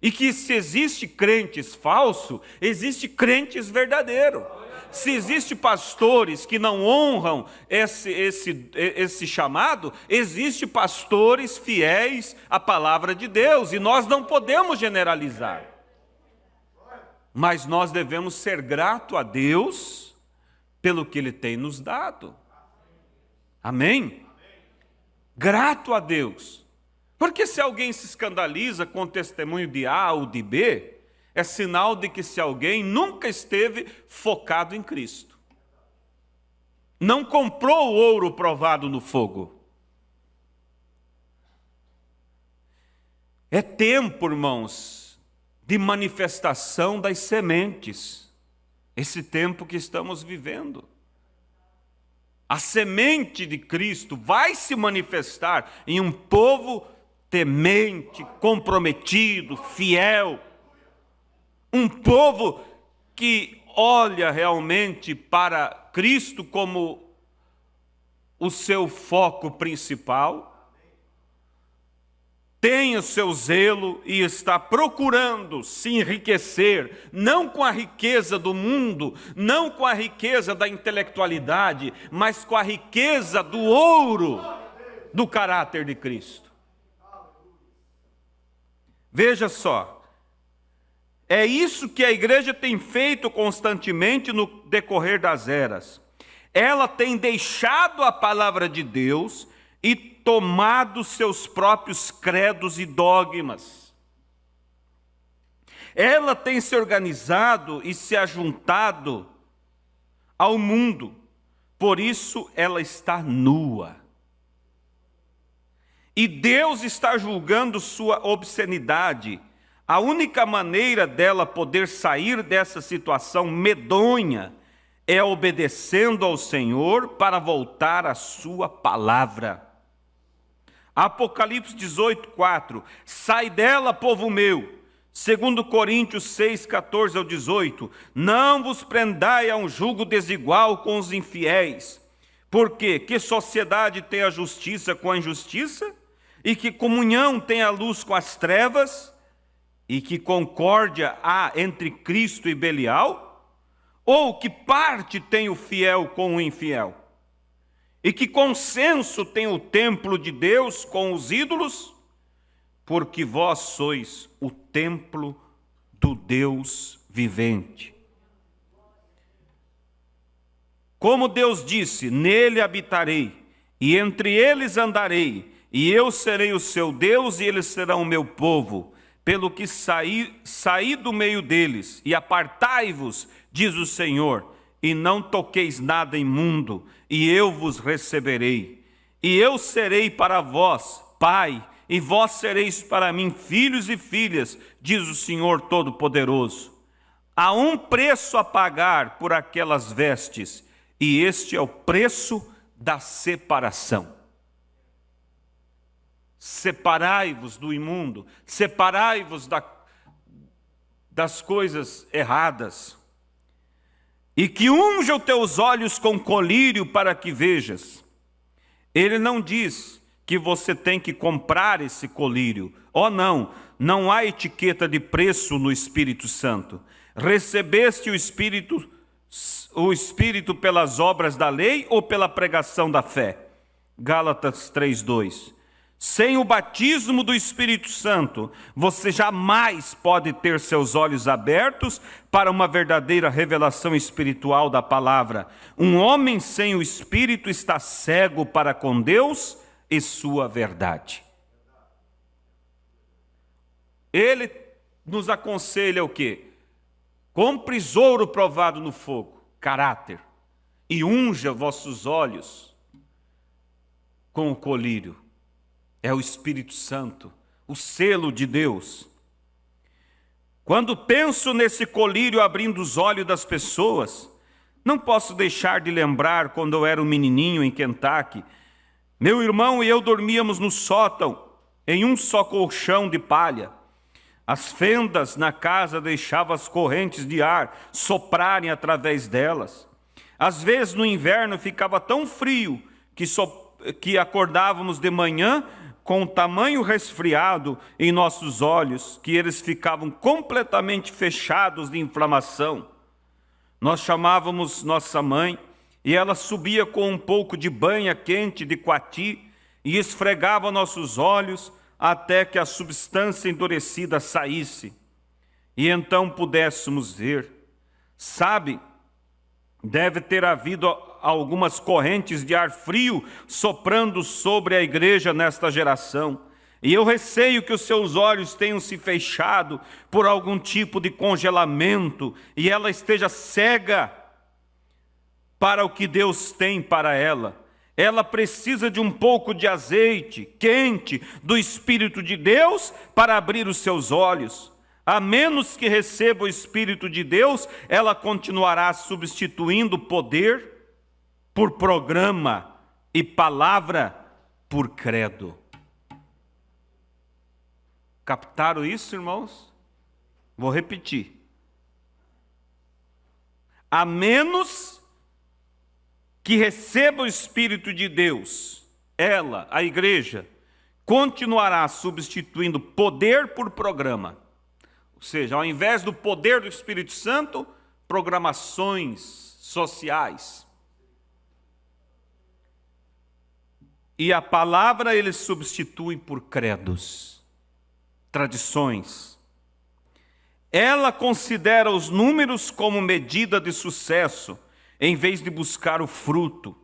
E que se existe crentes falsos, existe crentes verdadeiros. Se existe pastores que não honram esse chamado, existe pastores fiéis à palavra de Deus, e nós não podemos generalizar. Mas nós devemos ser gratos a Deus pelo que Ele tem nos dado. Amém? Grato a Deus. Porque se alguém se escandaliza com o testemunho de A ou de B, é sinal de que se alguém nunca esteve focado em Cristo. Não comprou o ouro provado no fogo. É tempo, irmãos, de manifestação das sementes. Esse tempo que estamos vivendo. A semente de Cristo vai se manifestar em um povo temente, comprometido, fiel. Um povo que olha realmente para Cristo como o seu foco principal, tem o seu zelo e está procurando se enriquecer, não com a riqueza do mundo, não com a riqueza da intelectualidade, mas com a riqueza do ouro do caráter de Cristo. Veja só. É isso que a igreja tem feito constantemente no decorrer das eras. Ela tem deixado a palavra de Deus e tomado seus próprios credos e dogmas. Ela tem se organizado e se ajuntado ao mundo. Por isso ela está nua. E Deus está julgando sua obscenidade. A única maneira dela poder sair dessa situação medonha é obedecendo ao Senhor para voltar à sua palavra. Apocalipse 18:4, sai dela, povo meu. 2 Coríntios 6:14 ao 18, não vos prendai a um jugo desigual com os infiéis. Porque que sociedade tem a justiça com a injustiça? E que comunhão tem a luz com as trevas? E que concórdia há entre Cristo e Belial? Ou que parte tem o fiel com o infiel? E que consenso tem o templo de Deus com os ídolos? Porque vós sois o templo do Deus vivente. Como Deus disse, nele habitarei, e entre eles andarei, e eu serei o seu Deus, e eles serão o meu povo. Pelo que saí do meio deles, e apartai-vos, diz o Senhor, e não toqueis nada imundo, e eu vos receberei. E eu serei para vós pai, e vós sereis para mim filhos e filhas, diz o Senhor Todo-Poderoso. Há um preço a pagar por aquelas vestes, e este é o preço da separação. Separai-vos do imundo, separai-vos das coisas erradas, e que unja os teus olhos com colírio para que vejas. Ele não diz que você tem que comprar esse colírio. Oh, não, não há etiqueta de preço no Espírito Santo. Recebeste o Espírito pelas obras da lei ou pela pregação da fé? Gálatas 3:2. Sem o batismo do Espírito Santo, você jamais pode ter seus olhos abertos para uma verdadeira revelação espiritual da palavra. Um homem sem o Espírito está cego para com Deus e sua verdade. Ele nos aconselha o quê? Compres ouro provado no fogo, caráter, e unja vossos olhos com o colírio. É o Espírito Santo, o selo de Deus. Quando penso nesse colírio abrindo os olhos das pessoas, não posso deixar de lembrar quando eu era um menininho em Kentucky. Meu irmão e eu dormíamos no sótão, em um só colchão de palha. As fendas na casa deixavam as correntes de ar soprarem através delas. Às vezes no inverno ficava tão frio que acordávamos de manhã com um tamanho resfriado em nossos olhos, que eles ficavam completamente fechados de inflamação. Nós chamávamos nossa mãe, e ela subia com um pouco de banha quente de coati e esfregava nossos olhos até que a substância endurecida saísse, e então pudéssemos ver. Sabe, deve ter havido algumas correntes de ar frio soprando sobre a igreja nesta geração. E eu receio que os seus olhos tenham se fechado por algum tipo de congelamento e ela esteja cega para o que Deus tem para ela. Ela precisa de um pouco de azeite quente do Espírito de Deus para abrir os seus olhos. A menos que receba o Espírito de Deus, ela continuará substituindo poder por programa e palavra por credo. Captaram isso, irmãos? Vou repetir. A menos que receba o Espírito de Deus, ela, a igreja, continuará substituindo poder por programa. Ou seja, ao invés do poder do Espírito Santo, programações sociais. E a palavra eles substituem por credos, tradições. Ela considera os números como medida de sucesso, em vez de buscar o fruto.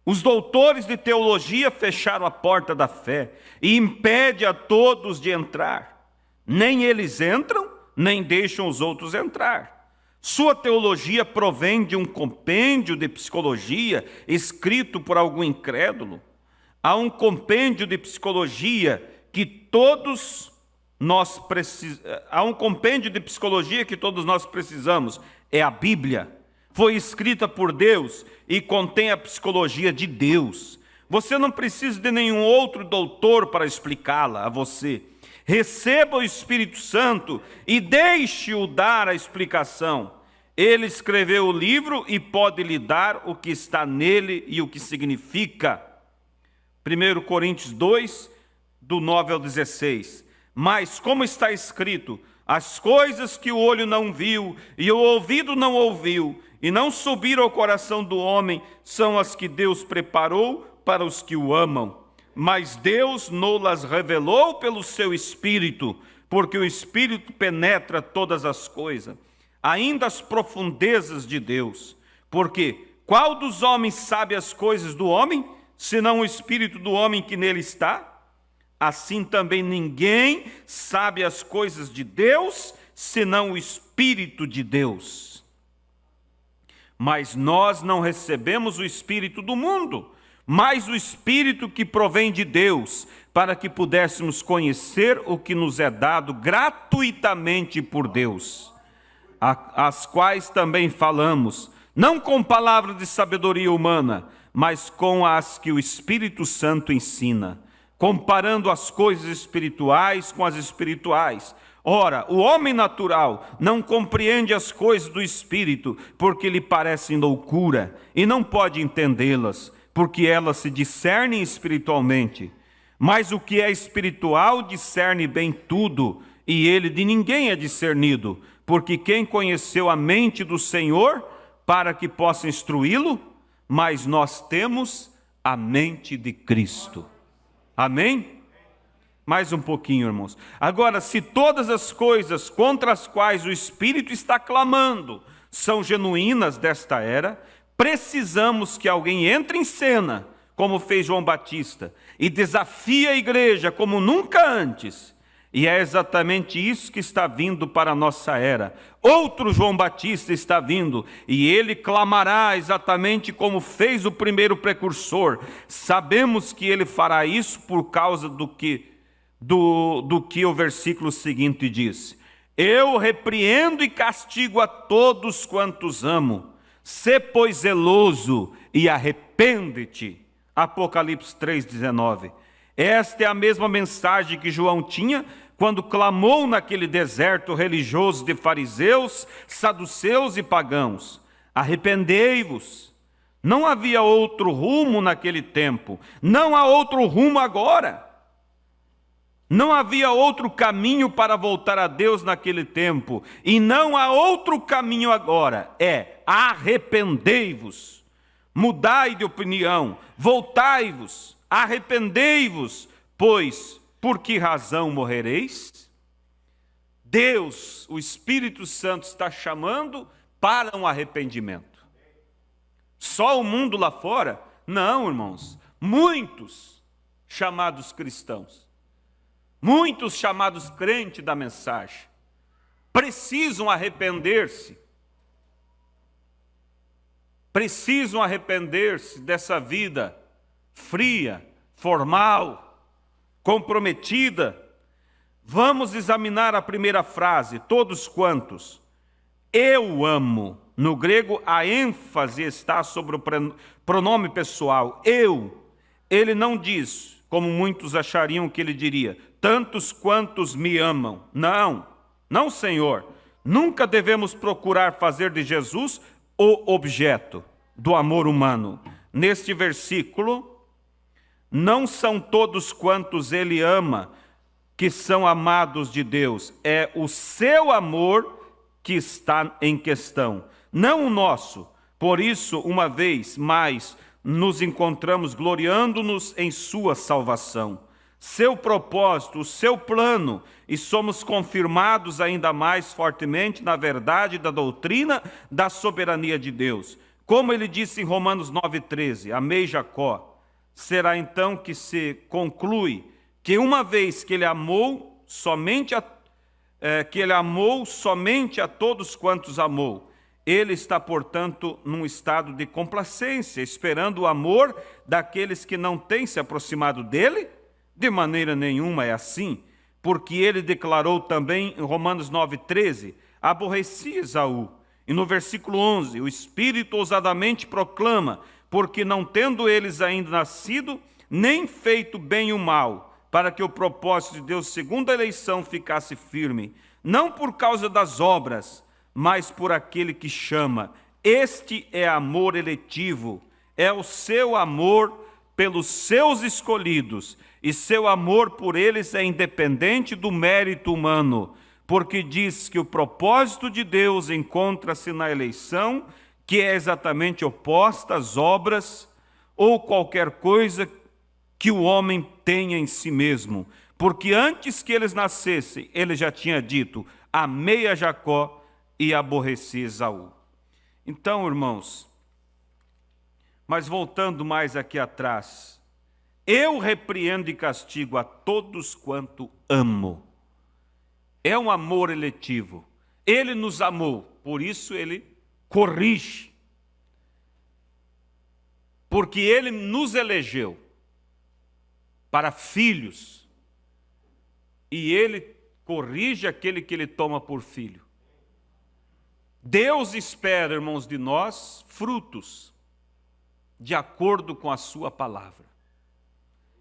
Os doutores de teologia fecharam a porta da fé e impedem a todos de entrar. Nem eles entram, nem deixam os outros entrar. Sua teologia provém de um compêndio de psicologia escrito por algum incrédulo. Há um compêndio de psicologia que todos nós precisamos. É a Bíblia. Foi escrita por Deus e contém a psicologia de Deus. Você não precisa de nenhum outro doutor para explicá-la a você. Receba o Espírito Santo e deixe-o dar a explicação. Ele escreveu o livro e pode lhe dar o que está nele e o que significa. 1 Coríntios 2, do 9 ao 16. Mas, como está escrito, as coisas que o olho não viu e o ouvido não ouviu e não subiram ao coração do homem são as que Deus preparou para os que o amam. Mas Deus nos revelou pelo seu Espírito, porque o Espírito penetra todas as coisas, ainda as profundezas de Deus. Porque qual dos homens sabe as coisas do homem, senão o espírito do homem que nele está? Assim também ninguém sabe as coisas de Deus, senão o Espírito de Deus. Mas nós não recebemos o Espírito do mundo, mas o Espírito que provém de Deus, para que pudéssemos conhecer o que nos é dado gratuitamente por Deus, as quais também falamos, não com palavras de sabedoria humana, mas com as que o Espírito Santo ensina, comparando as coisas espirituais com as espirituais. Ora, o homem natural não compreende as coisas do Espírito, porque lhe parecem loucura, e não pode entendê-las, porque elas se discernem espiritualmente. Mas o que é espiritual discerne bem tudo, e ele de ninguém é discernido, porque quem conheceu a mente do Senhor, para que possa instruí-lo? Mas nós temos a mente de Cristo. Amém? Mais um pouquinho, irmãos. Agora, se todas as coisas contra as quais o Espírito está clamando são genuínas desta era, precisamos que alguém entre em cena, como fez João Batista, e desafie a igreja como nunca antes. E é exatamente isso que está vindo para a nossa era. Outro João Batista está vindo, e ele clamará exatamente como fez o primeiro precursor. Sabemos que ele fará isso por causa do que o versículo seguinte diz: eu repreendo e castigo a todos quantos amo. Sê, pois, zeloso e arrepende-te. Apocalipse 3,19. Esta é a mesma mensagem que João tinha quando clamou naquele deserto religioso de fariseus, saduceus e pagãos: arrependei-vos. Não havia outro rumo naquele tempo, não há outro rumo agora. Não havia outro caminho para voltar a Deus naquele tempo, e não há outro caminho agora. É: arrependei-vos, mudai de opinião, voltai-vos, arrependei-vos, pois por que razão morrereis? Deus, o Espírito Santo, está chamando para um arrependimento. Só o mundo lá fora? Não, irmãos. Muitos chamados cristãos, muitos chamados crentes da mensagem, precisam arrepender-se. Precisam arrepender-se dessa vida fria, formal, comprometida. Vamos examinar a primeira frase, todos quantos. Eu amo. No grego, a ênfase está sobre o pronome pessoal. Eu. Ele não diz, como muitos achariam que ele diria, tantos quantos me amam. Não, não, Senhor. Nunca devemos procurar fazer de Jesus o objeto do amor humano. Neste versículo, não são todos quantos ele ama que são amados de Deus. É o seu amor que está em questão, não o nosso. Por isso, uma vez mais, nos encontramos gloriando-nos em sua salvação, seu propósito, o seu plano, e somos confirmados ainda mais fortemente na verdade da doutrina da soberania de Deus. Como ele disse em Romanos 9,13, amei Jacó. Será então que se conclui que uma vez que ele amou somente a todos quantos amou, ele está, portanto, num estado de complacência, esperando o amor daqueles que não têm se aproximado dele? De maneira nenhuma é assim, porque ele declarou também em Romanos 9,13, aborreci Esaú. E no versículo 11, o Espírito ousadamente proclama, porque não tendo eles ainda nascido, nem feito bem o mal, para que o propósito de Deus segundo a eleição ficasse firme, não por causa das obras, mas por aquele que chama. Este é amor eletivo, é o seu amor pelos seus escolhidos, e seu amor por eles é independente do mérito humano, porque diz que o propósito de Deus encontra-se na eleição, que é exatamente oposta às obras ou qualquer coisa que o homem tenha em si mesmo. Porque antes que eles nascessem, ele já tinha dito, amei a Jacó e aborreci Esaú. Então, irmãos, Mas voltando mais aqui atrás, eu repreendo e castigo a todos quanto amo. É um amor eletivo. Ele nos amou, por isso ele corrige. Porque ele nos elegeu para filhos. E ele corrige aquele que ele toma por filho. Deus espera, irmãos, de nós frutos, de acordo com a sua palavra.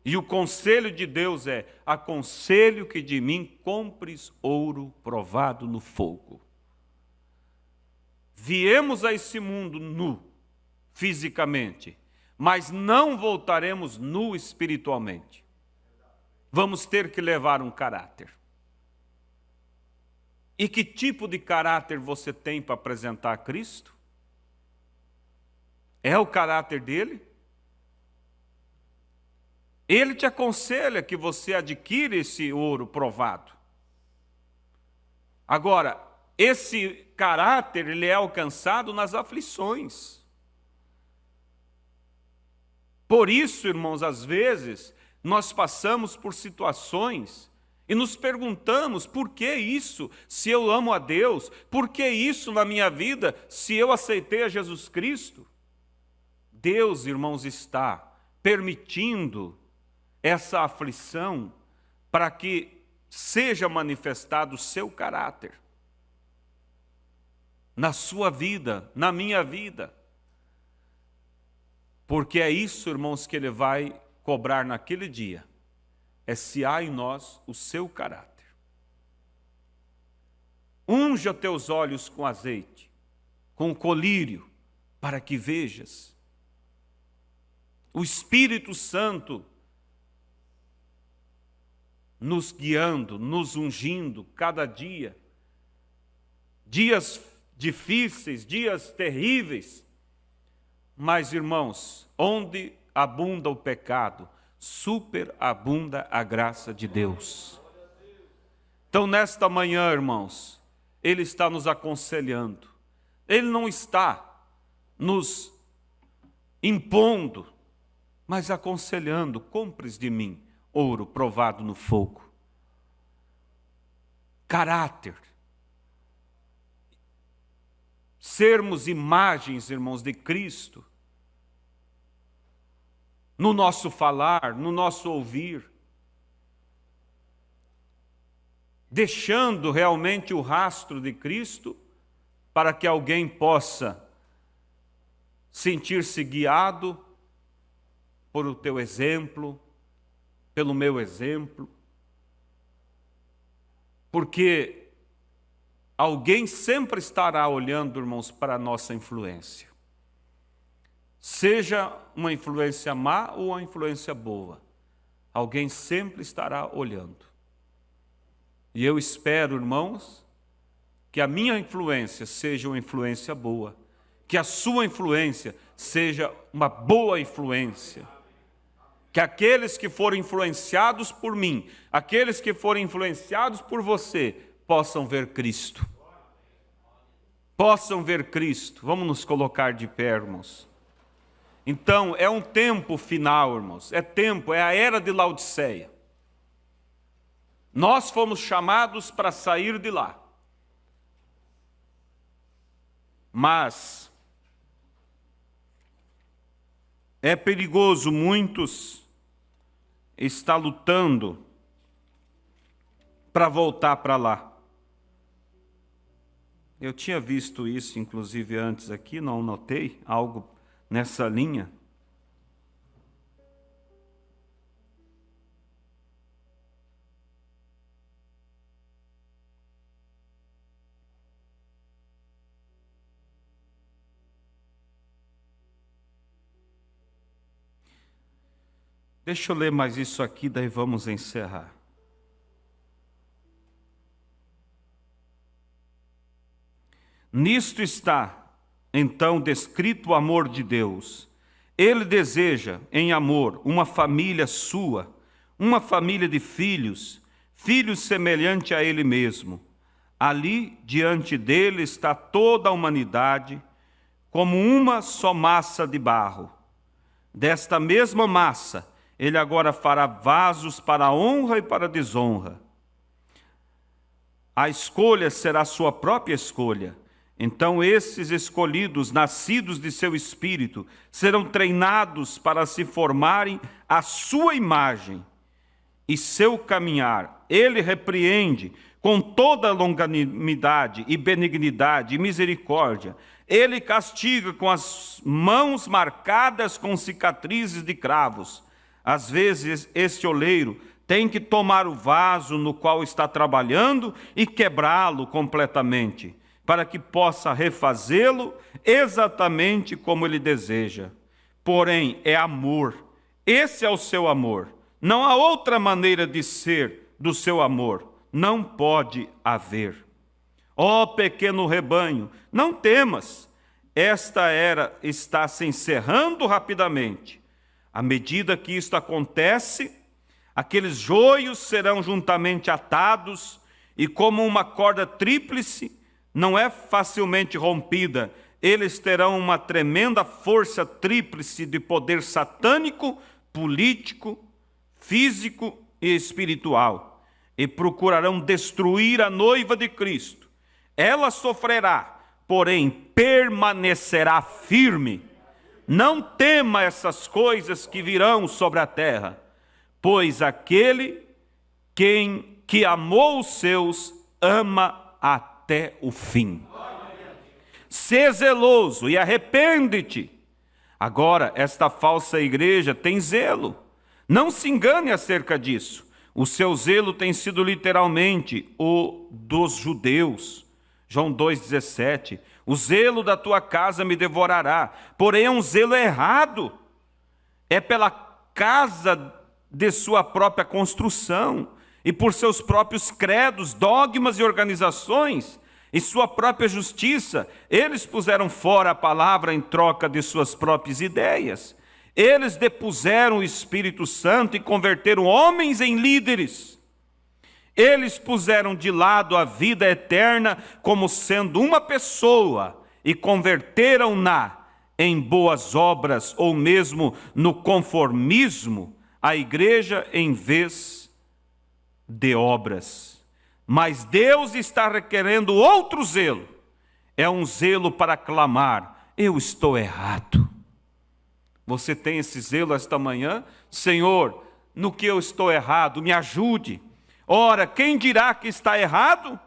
E o conselho de Deus é: aconselho que de mim compres ouro provado no fogo. Viemos a esse mundo nu, fisicamente, mas não voltaremos nu espiritualmente. Vamos ter que levar um caráter. E que tipo de caráter você tem para apresentar a Cristo? É o caráter dele? Ele te aconselha que você adquira esse ouro provado. Agora, esse caráter ele é alcançado nas aflições. Por isso, irmãos, às vezes, nós passamos por situações e nos perguntamos: por que isso, se eu amo a Deus? Por que isso na minha vida, se eu aceitei a Jesus Cristo? Deus, irmãos, está permitindo essa aflição para que seja manifestado o seu caráter na sua vida, na minha vida. Porque é isso, irmãos, que Ele vai cobrar naquele dia. É se há em nós o seu caráter. Unja teus olhos com azeite, com colírio, para que vejas. O Espírito Santo nos guiando, nos ungindo cada dia. Dias difíceis, dias terríveis. Mas, irmãos, onde abunda o pecado, superabunda a graça de Deus. Então, nesta manhã, irmãos, Ele está nos aconselhando. Ele não está nos impondo, mas aconselhando: compres de mim ouro provado no fogo. Caráter. Sermos imagens, irmãos, de Cristo. No nosso falar, no nosso ouvir. Deixando realmente o rastro de Cristo para que alguém possa sentir-se guiado por o teu exemplo, pelo meu exemplo. Porque alguém sempre estará olhando, irmãos, para a nossa influência. Seja uma influência má ou uma influência boa, alguém sempre estará olhando. E eu espero, irmãos, que a minha influência seja uma influência boa, que a sua influência seja uma boa influência, que aqueles que forem influenciados por mim, aqueles que forem influenciados por você, possam ver Cristo. Possam ver Cristo. Vamos nos colocar de pé, irmãos. Então, é um tempo final, irmãos. É a era de Laodiceia. Nós fomos chamados para sair de lá. Mas é perigoso, muitos estão lutando para voltar para lá. Eu tinha visto isso, inclusive, antes aqui, não notei algo nessa linha. Deixa eu ler mais isso aqui, daí vamos encerrar. Nisto está, então, descrito o amor de Deus. Ele deseja, em amor, uma família sua, uma família de filhos, filhos semelhante a Ele mesmo. Ali, diante dele, está toda a humanidade, como uma só massa de barro, Desta mesma massa, ele agora fará vasos para a honra e para a desonra. A escolha será sua própria escolha. Então esses escolhidos, nascidos de seu espírito, serão treinados para se formarem à sua imagem. E seu caminhar, ele repreende com toda longanimidade e benignidade e misericórdia. Ele castiga com as mãos marcadas com cicatrizes de cravos. Às vezes, este oleiro tem que tomar o vaso no qual está trabalhando e quebrá-lo completamente, para que possa refazê-lo exatamente como ele deseja. Porém, é amor. Esse é o seu amor. Não há outra maneira de ser do seu amor. Não pode haver. Ó pequeno rebanho, não temas. Esta era está se encerrando rapidamente. À medida que isto acontece, aqueles joios serão juntamente atados e como uma corda tríplice, não é facilmente rompida, eles terão uma tremenda força tríplice de poder satânico, político, físico e espiritual, e procurarão destruir a noiva de Cristo. Ela sofrerá, porém permanecerá firme. Não tema essas coisas que virão sobre a terra, pois aquele que amou os seus ama até o fim. Sê zeloso e arrepende-te. Agora, esta falsa igreja tem zelo. Não se engane acerca disso. O seu zelo tem sido literalmente o dos judeus. João 2,17. O zelo da tua casa me devorará. Porém, é um zelo errado. É pela casa de sua própria construção e por seus próprios credos, dogmas e organizações, e sua própria justiça. Eles puseram fora a palavra em troca de suas próprias ideias. Eles depuseram o Espírito Santo e converteram homens em líderes. Eles puseram de lado a vida eterna como sendo uma pessoa e converteram-na em boas obras ou mesmo no conformismo, a igreja em vez de obras. Mas Deus está requerendo outro zelo. É um zelo para clamar: eu estou errado. Você tem esse zelo esta manhã? Senhor, no que eu estou errado, me ajude. Ora, quem dirá que está errado?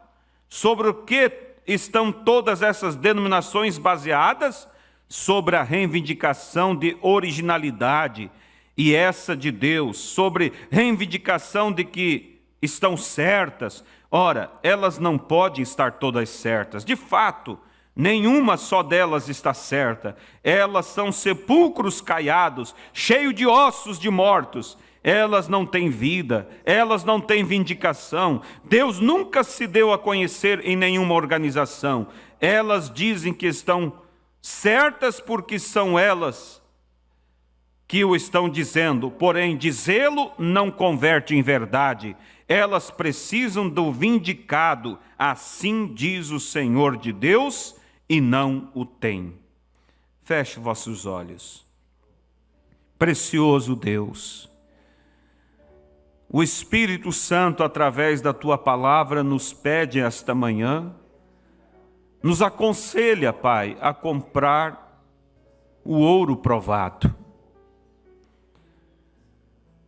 Sobre o que estão todas essas denominações baseadas? Sobre a reivindicação de originalidade, e essa de Deus, sobre reivindicação de que estão certas. Ora, elas não podem estar todas certas. De fato, nenhuma só delas está certa. Elas são sepulcros caiados, cheios de ossos de mortos. Elas não têm vida, elas não têm vindicação. Deus nunca se deu a conhecer em nenhuma organização. Elas dizem que estão certas porque são elas que o estão dizendo, porém dizê-lo não converte em verdade. Elas precisam do vindicado, assim diz o Senhor de Deus, e não o tem. Feche vossos olhos. Precioso Deus, o Espírito Santo, através da Tua palavra, nos pede esta manhã, nos aconselha, Pai, a comprar o ouro provado.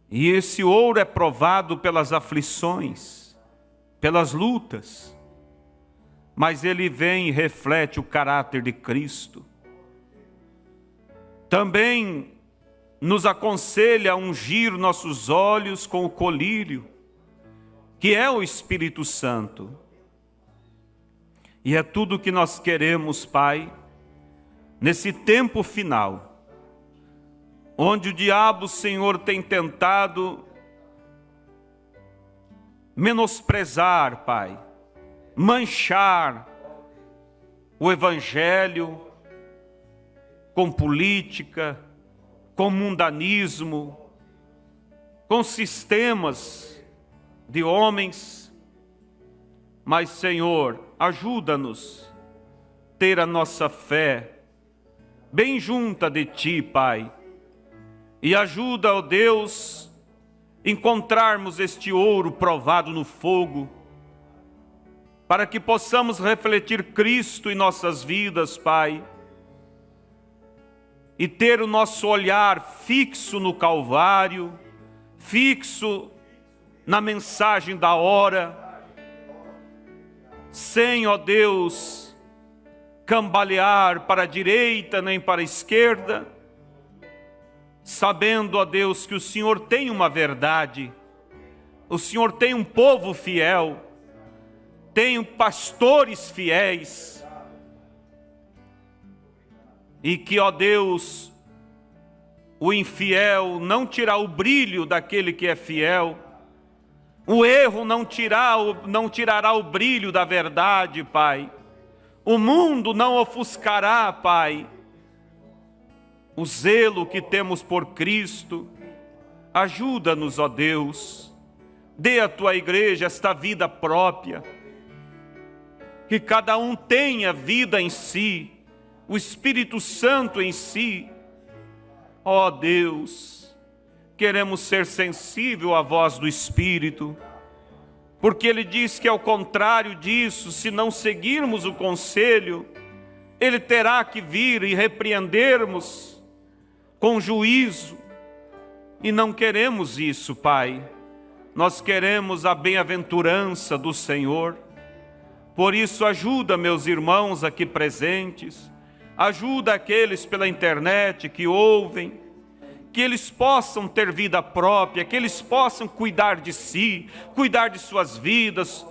E esse ouro é provado pelas aflições, pelas lutas, mas ele vem e reflete o caráter de Cristo. Também nos aconselha a ungir nossos olhos com o colírio, que é o Espírito Santo. E é tudo o que nós queremos, Pai, nesse tempo final, onde o diabo, Senhor, tem tentado menosprezar, Pai, manchar o Evangelho com política, com mundanismo, com sistemas de homens. Mas, Senhor, ajuda-nos a ter a nossa fé bem junta de Ti, Pai, E ajuda, ó Deus, encontrarmos este ouro provado no fogo, para que possamos refletir Cristo em nossas vidas, Pai, e ter o nosso olhar fixo no Calvário, fixo na mensagem da hora, sem, ó Deus, cambalear para a direita nem para a esquerda, sabendo, ó Deus, que o Senhor tem uma verdade, o Senhor tem um povo fiel, tem pastores fiéis, e que, ó Deus, o infiel não tirará o brilho daquele que é fiel, o erro não tirará o brilho da verdade, Pai. O mundo não ofuscará, Pai, o zelo que temos por Cristo. Ajuda-nos, ó Deus, dê à Tua igreja esta vida própria, que cada um tenha vida em si, o Espírito Santo em si. Ó Deus, queremos ser sensíveis à voz do Espírito, porque Ele diz que ao contrário disso, se não seguirmos o conselho, Ele terá que vir e repreendermos com juízo, e não queremos isso, Pai. Nós queremos a bem-aventurança do Senhor. Por isso, ajuda meus irmãos aqui presentes, ajuda aqueles pela internet que ouvem, que eles possam ter vida própria, que eles possam cuidar de si, cuidar de suas vidas,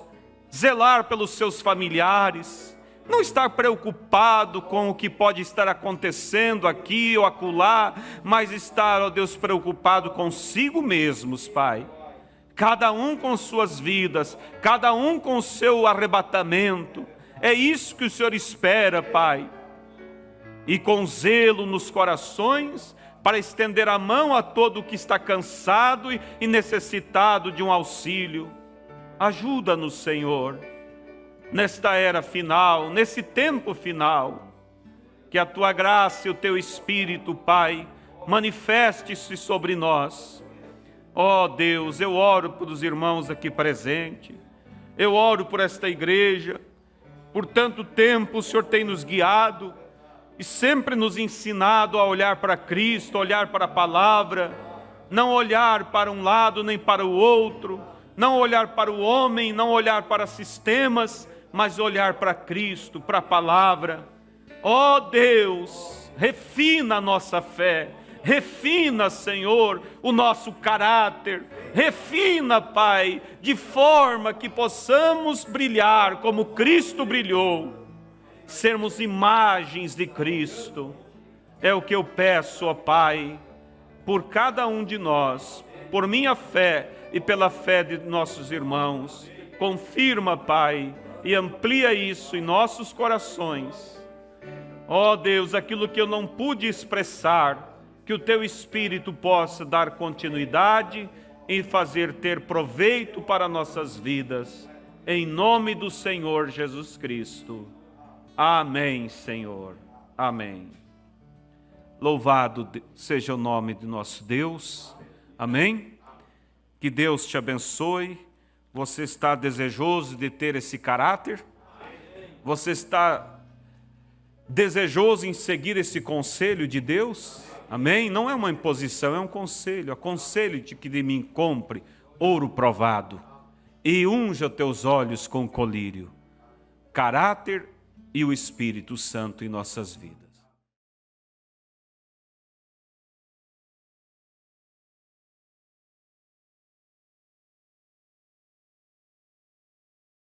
zelar pelos seus familiares, não estar preocupado com o que pode estar acontecendo aqui ou acolá, mas estar, ó Deus, preocupado consigo mesmos, Pai. Cada um com suas vidas, cada um com o seu arrebatamento. É isso que o Senhor espera, Pai. E com zelo nos corações, para estender a mão a todo o que está cansado e necessitado de um auxílio. Ajuda-nos, Senhor, nesta era final, nesse tempo final, que a Tua graça e o Teu Espírito, Pai, manifeste-se sobre nós. Ó Deus, eu oro pelos irmãos aqui presentes, eu oro por esta igreja. Por tanto tempo o Senhor tem nos guiado e sempre nos ensinado a olhar para Cristo, a olhar para a palavra, não olhar para um lado nem para o outro, não olhar para o homem, não olhar para sistemas, mas olhar para Cristo, para a palavra. Ó Deus, refina a nossa fé, refina, Senhor, o nosso caráter, refina, Pai, de forma que possamos brilhar como Cristo brilhou, sermos imagens de Cristo. É o que eu peço, ó Pai, por cada um de nós, por minha fé e pela fé de nossos irmãos. Confirma, Pai, e amplia isso em nossos corações. Ó Deus, aquilo que eu não pude expressar, que o Teu Espírito possa dar continuidade e fazer ter proveito para nossas vidas. Em nome do Senhor Jesus Cristo. Amém, Senhor. Amém. Louvado seja o nome de nosso Deus. Amém. Que Deus te abençoe. Você está desejoso de ter esse caráter? Você está desejoso em seguir esse conselho de Deus? Amém? Não é uma imposição, é um conselho. Aconselho-te que de mim compre ouro provado e unja teus olhos com colírio. Caráter e o Espírito Santo em nossas vidas.